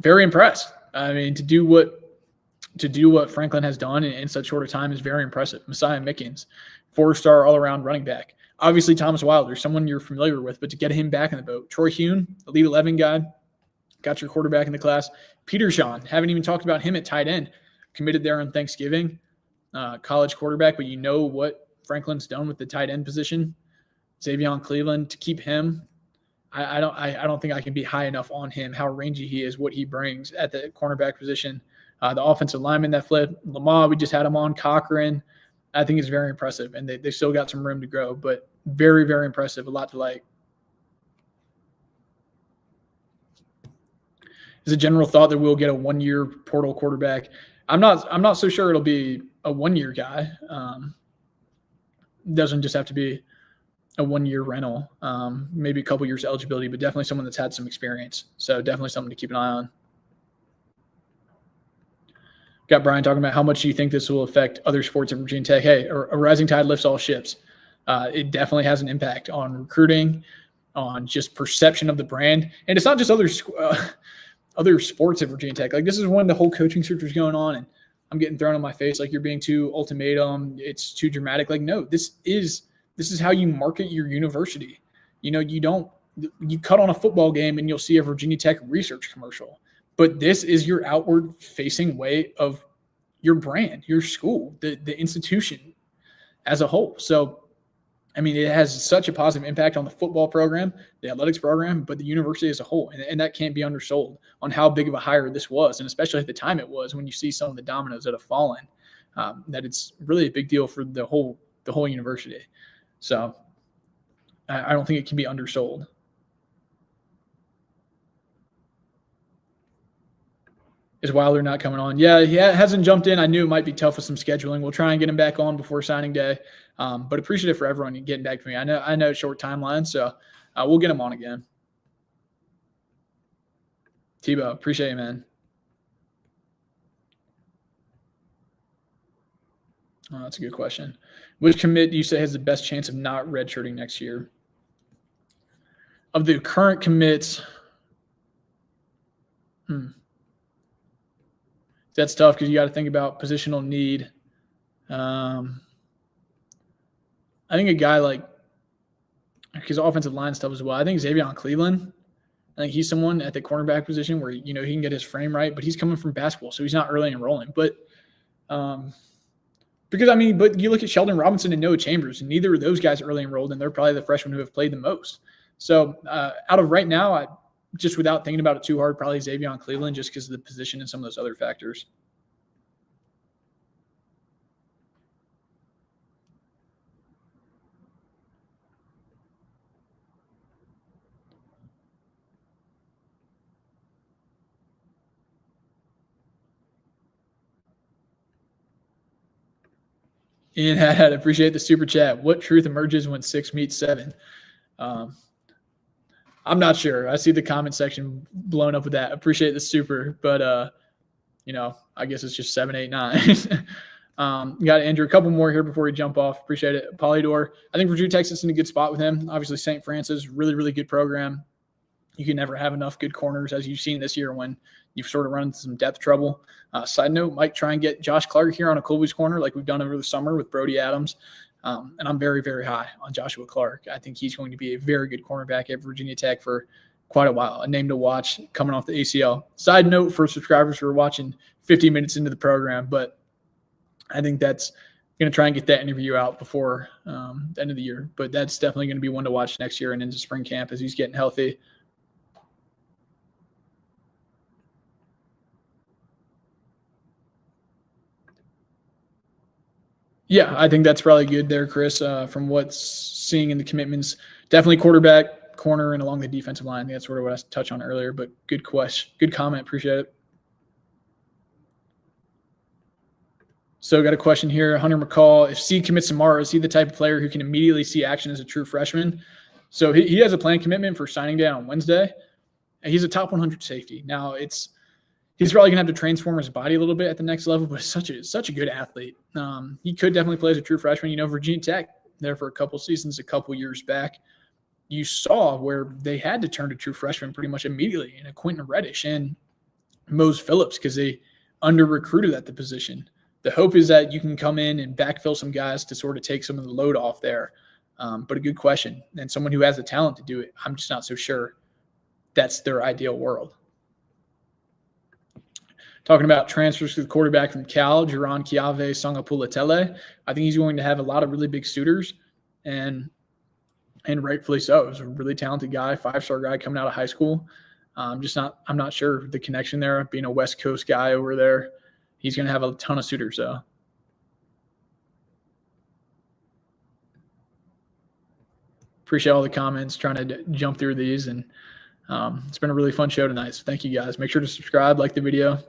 Very impressed. I mean, to do what Franklin has done in such short a time is very impressive. Messiah Mickens, 4-star all-around running back. Obviously, Thomas Wilder, someone you're familiar with, but to get him back in the boat. Troy Hune, Elite 11 guy, got your quarterback in the class. Peter Shawn, haven't even talked about him at tight end. Committed there on Thanksgiving, college quarterback, but you know what Franklin's done with the tight end position. Xavion Cleveland, to keep him, I don't think I can be high enough on him, how rangy he is, what he brings at the cornerback position. The offensive lineman that flipped, Lamah, we just had him on, Cochran, I think is very impressive, and they still got some room to grow, but very, very impressive, a lot to like. Is a general thought that we'll get a 1-year portal quarterback? I'm not so sure it'll be a 1-year guy. Doesn't just have to be a 1-year rental, maybe a couple years eligibility, but definitely someone that's had some experience. So definitely something to keep an eye on. Got Brian talking about how much do you think this will affect other sports at Virginia Tech? Hey, a rising tide lifts all ships. It definitely has an impact on recruiting, on just perception of the brand. And it's not just other sports at Virginia Tech. Like, this is when the whole coaching search was going on, and I'm getting thrown in my face like you're being too ultimatum, it's too dramatic. Like, no, this is how you market your university. You know, you cut on a football game and you'll see a Virginia Tech research commercial, but this is your outward facing way of your brand, your school, the institution as a whole. So, I mean, it has such a positive impact on the football program, the athletics program, but the university as a whole. And that can't be undersold on how big of a hire this was. And especially at the time it was, when you see some of the dominoes that have fallen, that it's really a big deal for the whole university. So I don't think it can be undersold. Is Wilder not coming on? Yeah, he hasn't jumped in. I knew it might be tough with some scheduling. We'll try and get him back on before signing day. But appreciative for everyone getting back to me. I know short timeline, so we'll get him on again. Tebow, appreciate you, man. Oh, that's a good question. Which commit do you say has the best chance of not redshirting next year? Of the current commits, that's tough because you got to think about positional need. I think a guy like, because offensive line stuff as well, I think Xavion Cleveland, I think he's someone at the cornerback position where, you know, he can get his frame right, but he's coming from basketball, so he's not early enrolling. But but you look at Sheldon Robinson and Noah Chambers, and neither of those guys are early enrolled, and they're probably the freshmen who have played the most. So out of right now, just without thinking about it too hard, probably Xavion Cleveland, just because of the position and some of those other factors. Ian had appreciate the super chat. What truth emerges when 6 meets 7? I'm not sure. I see the comment section blown up with that. Appreciate the super, but I guess it's just 7, 8, 9. Got Andrew. A couple more here before we jump off. Appreciate it. Polydor. I think Virginia Tech's in a good spot with him. Obviously, St. Francis, really, really good program. You can never have enough good corners, as you've seen this year when you've sort of run into some depth trouble. Side note, might try and get Josh Clark here on a Kolby's corner like we've done over the summer with Brody Adams. And I'm very, very high on Joshua Clark. I think he's going to be a very good cornerback at Virginia Tech for quite a while. A name to watch coming off the ACL. Side note for subscribers who are watching 50 minutes into the program, but I think that's going to try and get that interview out before the end of the year. But that's definitely going to be one to watch next year and into spring camp as he's getting healthy. Yeah, I think that's probably good there, Chris, from what's seeing in the commitments. Definitely quarterback, corner, and along the defensive line. I think that's sort of what I touched on earlier, but good question. Good comment. Appreciate it. So got a question here. Hunter McCall, if C commits tomorrow, is he the type of player who can immediately see action as a true freshman? So he has a planned commitment for signing day on Wednesday. And he's a top 100 safety. Now he's probably gonna have to transform his body a little bit at the next level, but such a good athlete. He could definitely play as a true freshman. Virginia Tech there for a couple seasons, a couple years back. You saw where they had to turn to true freshmen pretty much immediately in a Quentin Reddish and Mose Phillips because they under-recruited at the position. The hope is that you can come in and backfill some guys to sort of take some of the load off there. But a good question. And someone who has the talent to do it, I'm just not so sure that's their ideal world. Talking about transfers to the quarterback from Cal, Jaron Kiave Sangapulatele. I think he's going to have a lot of really big suitors, and rightfully so. He's a really talented guy, 5-star guy coming out of high school. I'm not sure the connection there, being a West Coast guy over there. He's going to have a ton of suitors, though. Appreciate all the comments, trying to jump through these. And it's been a really fun show tonight. So thank you, guys. Make sure to subscribe, like the video.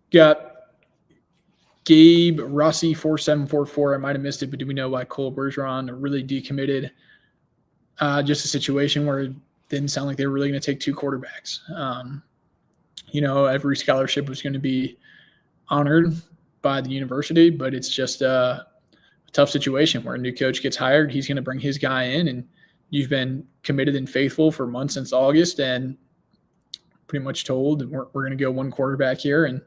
Got Gabe Rossi 4744. I might have missed it, but do we know why Cole Bergeron really decommitted? Just a situation where it didn't sound like they were really going to take two quarterbacks. Every scholarship was going to be honored by the university, but it's just a tough situation where a new coach gets hired. He's going to bring his guy in, and you've been committed and faithful for months since August and pretty much told that we're going to go one quarterback here and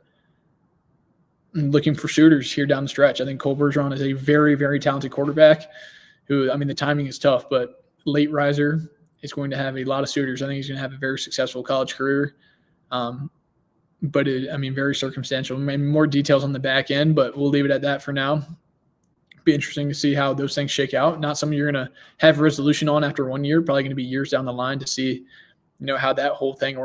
looking for suitors here down the stretch. I think Cole Bergeron is a very, very talented quarterback who, the timing is tough, but late riser is going to have a lot of suitors. I think he's going to have a very successful college career. But very circumstantial. Maybe more details on the back end, but we'll leave it at that for now. Be interesting to see how those things shake out. Not something you're going to have a resolution on after 1 year, probably going to be years down the line to see, how that whole thing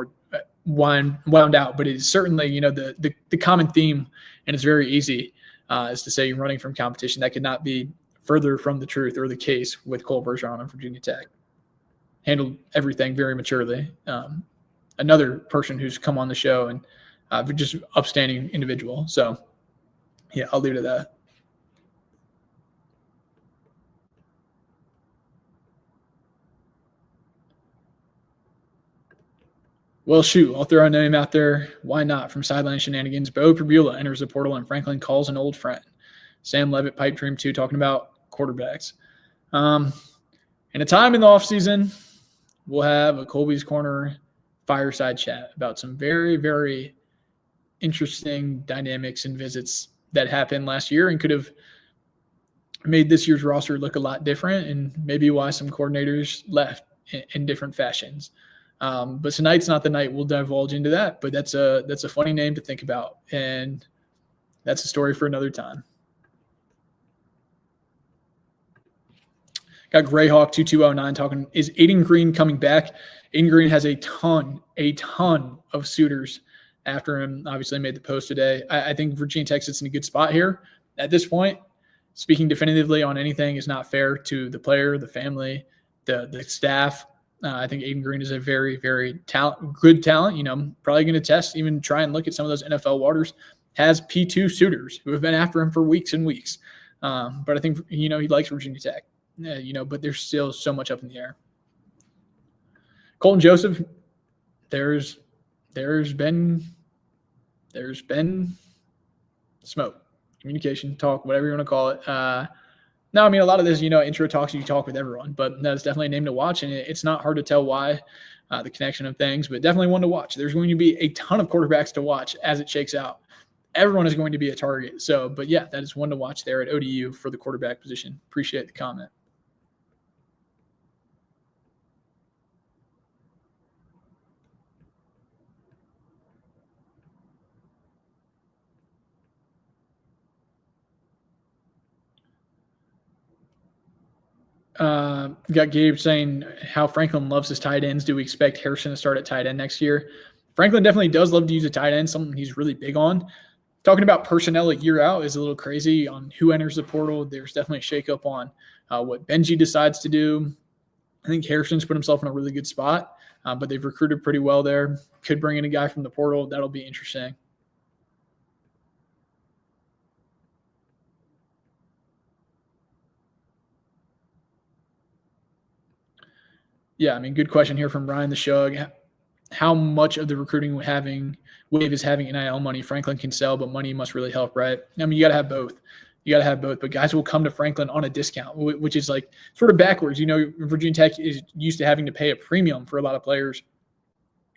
wound out. But it's certainly, the common theme, and it's very easy, is to say you're running from competition. That could not be further from the truth or the case with Cole Bergeron and Virginia Tech. Handled everything very maturely. Another person who's come on the show and just upstanding individual. So, yeah, I'll leave it at that. Well, shoot, I'll throw a name out there. Why not? From Sideline Shenanigans, Bo Perbula enters the portal, and Franklin calls an old friend. Sam Levitt, Pipe Dream 2, talking about quarterbacks. In a time in the offseason, we'll have a Kolby's Corner fireside chat about some very, very interesting dynamics and visits that happened last year and could have made this year's roster look a lot different, and maybe why some coordinators left in different fashions. But tonight's not the night we'll divulge into that, but that's a funny name to think about, and that's a story for another time. Got Greyhawk 2209 talking, is Aiden Green coming back? Aiden Green has a ton of suitors after him. Obviously made the post today. I think Virginia Tech sits in a good spot here. At this point, speaking definitively on anything is not fair to the player, the family, the staff. I think Aiden Green is a very, very good talent. Probably going to test, even try and look at some of those NFL waters. Has P2 suitors who have been after him for weeks and weeks. But I think, he likes Virginia Tech. But there's still so much up in the air. Colton Joseph, there's been smoke, communication, talk, whatever you want to call it. No, I mean, a lot of this, intro talks, you talk with everyone, but that's definitely a name to watch. And it's not hard to tell why, the connection of things, but definitely one to watch. There's going to be a ton of quarterbacks to watch as it shakes out. Everyone is going to be a target. So, but yeah, that is one to watch there at ODU for the quarterback position. Appreciate the comment. Got Gabe saying how Franklin loves his tight ends. Do we expect Harrison to start at tight end next year? Franklin definitely does love to use a tight end, something he's really big on. Talking about personnel a year out is a little crazy on who enters the portal. There's definitely a shakeup on what Benji decides to do. I think Harrison's put himself in a really good spot, but they've recruited pretty well there. Could bring in a guy from the portal. That'll be interesting. Yeah, I mean, good question here from Ryan the Shug. How much of the recruiting wave is having NIL money? Franklin can sell, but money must really help, right? I mean, you got to have both. But guys will come to Franklin on a discount, which is like sort of backwards. Virginia Tech is used to having to pay a premium for a lot of players.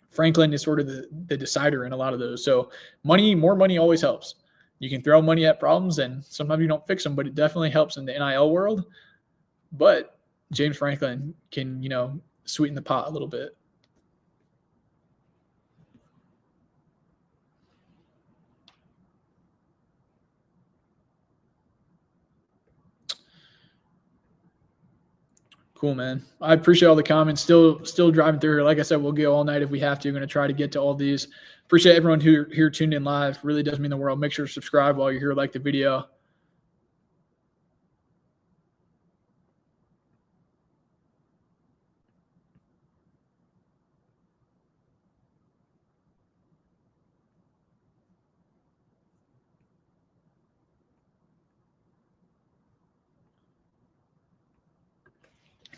Franklin is sort of the decider in a lot of those. So more money always helps. You can throw money at problems, and sometimes you don't fix them, but it definitely helps in the NIL world. But James Franklin can, sweeten the pot a little bit. Cool, man. I appreciate all the comments. Still driving through here. Like I said, we'll go all night if we have to. We're going to try to get to all these. Appreciate everyone who here tuned in live. Really does mean the world. Make sure to subscribe while you're here. Like the video.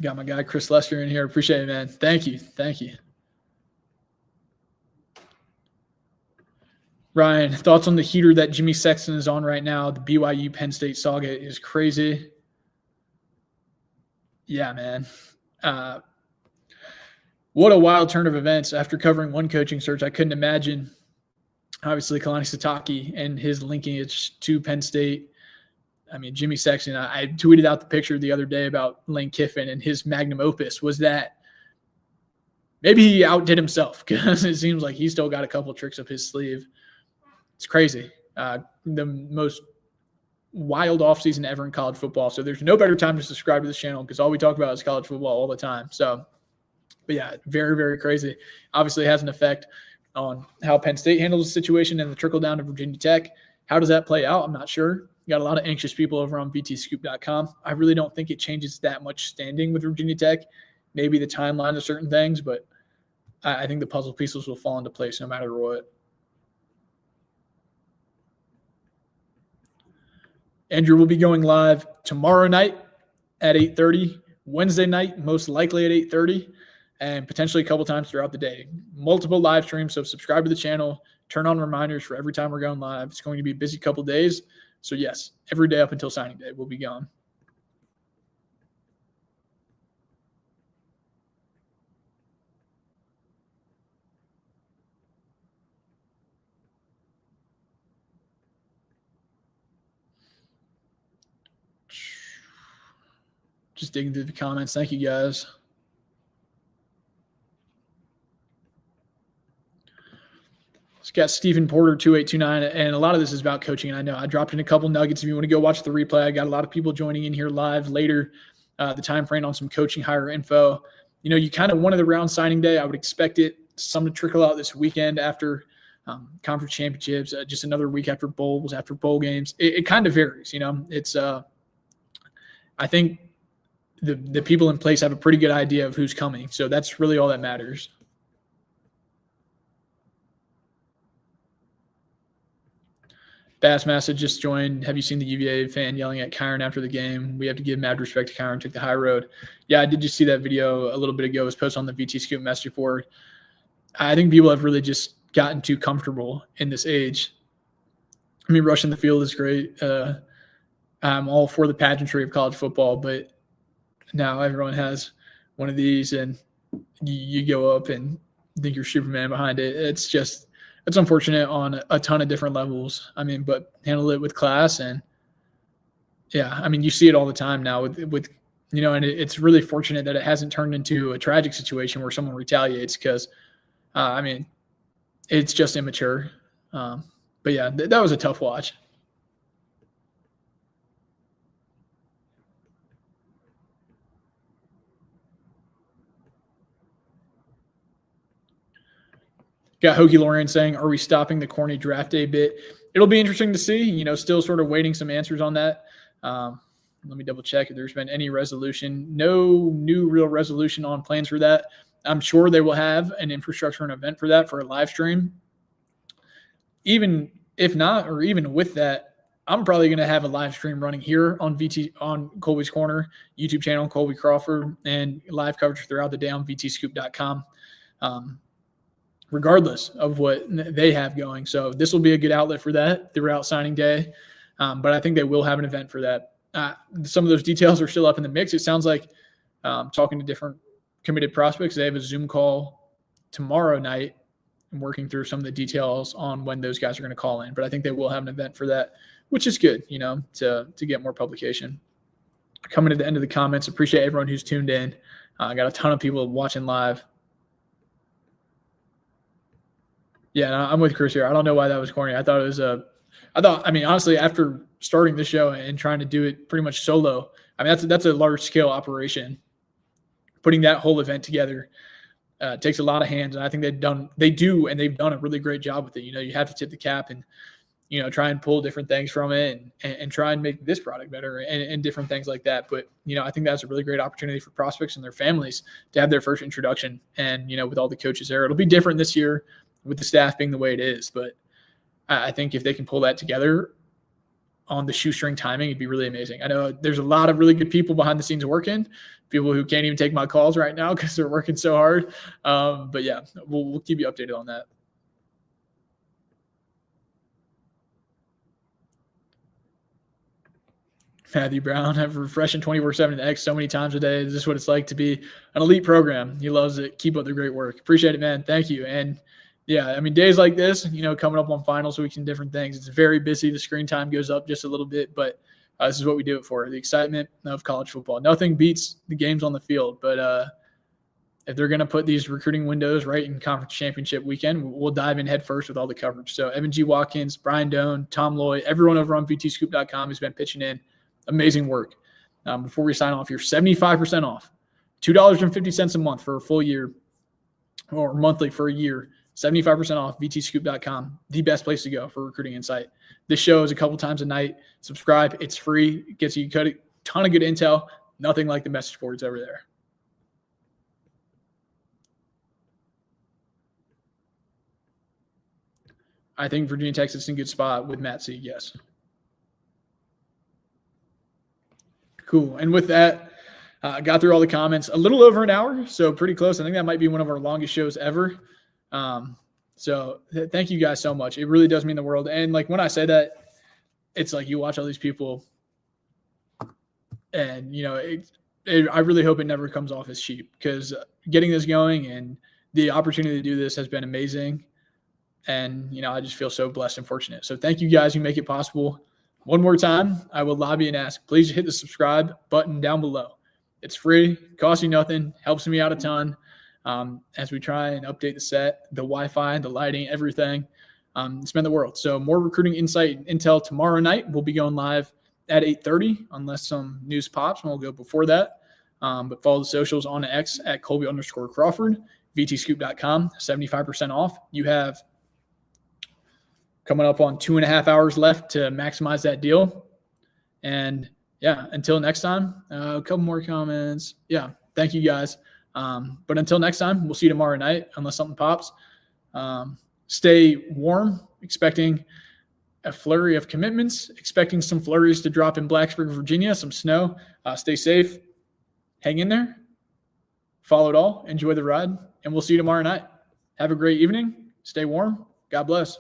Got my guy Chris Lester in here. Appreciate it, man. Thank you. Ryan, thoughts on the heater that Jimmy Sexton is on right now? The BYU Penn State saga is crazy. Yeah, man. What a wild turn of events. After covering one coaching search, I couldn't imagine, obviously, Kalani Sitake and his linkage to Penn State. I mean, Jimmy Sexton, I tweeted out the picture the other day about Lane Kiffin, and his magnum opus was that maybe he outdid himself, because it seems like he's still got a couple tricks up his sleeve. It's crazy. The most wild offseason ever in college football. So there's no better time to subscribe to this channel, because all we talk about is college football all the time. So, but yeah, very, very crazy. Obviously, it has an effect on how Penn State handles the situation and the trickle down to Virginia Tech. How does that play out? I'm not sure. Got a lot of anxious people over on vtscoop.com. I really don't think it changes that much standing with Virginia Tech. Maybe the timeline of certain things, but I think the puzzle pieces will fall into place no matter what. Andrew will be going live tomorrow night at 8:30, Wednesday night, most likely at 8:30, and potentially a couple times throughout the day. Multiple live streams, so subscribe to the channel. Turn on reminders for every time we're going live. It's going to be a busy couple days. So, yes, every day up until signing day, we'll be gone. Just digging through the comments. Thank you, guys. It's got Stephen Porter 2829, and a lot of this is about coaching. And I know I dropped in a couple nuggets. If you want to go watch the replay, I got a lot of people joining in here live later, the time frame on some coaching hire info. You kind of wanted the round signing day. I would expect some to trickle out this weekend after conference championships, just another week after bowls, after bowl games. It kind of varies. It's I think the people in place have a pretty good idea of who's coming. So that's really all that matters. Bassmaster just joined. Have you seen the UVA fan yelling at Kyron after the game? We have to give mad respect to Kyron. Took the high road. Yeah, I did just see that video a little bit ago. It was posted on the VT Scoop message board. I think people have really just gotten too comfortable in this age. I mean, rushing the field is great. I'm all for the pageantry of college football, but now everyone has one of these, and you go up and think you're Superman behind it. It's unfortunate on a ton of different levels. I mean, but handle it with class, and yeah, I mean, you see it all the time now with and it's really fortunate that it hasn't turned into a tragic situation where someone retaliates because, I mean, it's just immature. But yeah, that was a tough watch. Got Hokie Lorian saying, are we stopping the corny draft day bit? It'll be interesting to see, still sort of waiting some answers on that. Let me double check if there's been any resolution. No new real resolution on plans for that. I'm sure they will have an infrastructure and event for that for a live stream. Even if not, or even with that, I'm probably going to have a live stream running here on Kolby's Corner YouTube channel, Kolby Crawford, and live coverage throughout the day on vtscoop.com. Regardless of what they have going. So this will be a good outlet for that throughout signing day. But I think they will have an event for that. Some of those details are still up in the mix. It sounds like talking to different committed prospects, they have a Zoom call tomorrow night and working through some of the details on when those guys are going to call in. But I think they will have an event for that, which is good, to get more publication. Coming to the end of the comments, appreciate everyone who's tuned in. I got a ton of people watching live. Yeah, I'm with Chris here. I don't know why that was corny. I thought it was honestly, after starting the show and trying to do it pretty much solo, I mean, that's a large scale operation. Putting that whole event together takes a lot of hands, and I think they've done a really great job with it. You have to tip the cap and try and pull different things from it and try and make this product better and different things like that. But I think that's a really great opportunity for prospects and their families to have their first introduction. And with all the coaches there, it'll be different this year with the staff being the way it is. But I think if they can pull that together on the shoestring timing, it'd be really amazing. I know there's a lot of really good people behind the scenes working, people who can't even take my calls right now because they're working so hard. But yeah, we'll keep you updated on that. Matthew Brown, have refreshing 24/7 X so many times a day. Is this what it's like to be an elite program? He loves it. Keep up the great work. Appreciate it, man. Thank you. And yeah, I mean, days like this, coming up on finals weeks and different things, it's very busy. The screen time goes up just a little bit, but this is what we do it for, the excitement of college football. Nothing beats the games on the field, but if they're going to put these recruiting windows right in conference championship weekend, we'll dive in head first with all the coverage. So Evan G. Watkins, Brian Doan, Tom Loy, everyone over on vtscoop.com has been pitching in. Amazing work. Before we sign off, you're 75% off, $2.50 a month for a full year or monthly for a year. 75% off vtscoop.com, the best place to go for recruiting insight. This show is a couple times a night. Subscribe. It's free. It gets you a ton of good intel. Nothing like the message boards over there. I think Virginia Tech's in a good spot with Matt C. Yes. Cool. And with that, got through all the comments. A little over an hour, so pretty close. I think that might be one of our longest shows ever. So thank you guys so much. It really does mean the world. And like when I say that, it's like you watch all these people and, I really hope it never comes off as cheap because getting this going and the opportunity to do this has been amazing. And, I just feel so blessed and fortunate. So thank you guys who make it possible. One more time, I will lobby and ask, please hit the subscribe button down below. It's free, costs you nothing, helps me out a ton. As we try and update the set, the Wi-Fi, the lighting, everything. It's been the world. So more recruiting insight and intel tomorrow night. We'll be going live at 8:30 unless some news pops, and we'll go before that. But follow the socials on X at Kolby_Crawford, vtscoop.com, 75% off. You have coming up on 2.5 hours left to maximize that deal. And yeah, until next time, a couple more comments. Yeah, thank you guys. But until next time, we'll see you tomorrow night unless something pops. Stay warm, expecting a flurry of commitments, expecting some flurries to drop in Blacksburg, Virginia, some snow. Stay safe, hang in there, follow it all, enjoy the ride, and we'll see you tomorrow night. Have a great evening. Stay warm. God bless.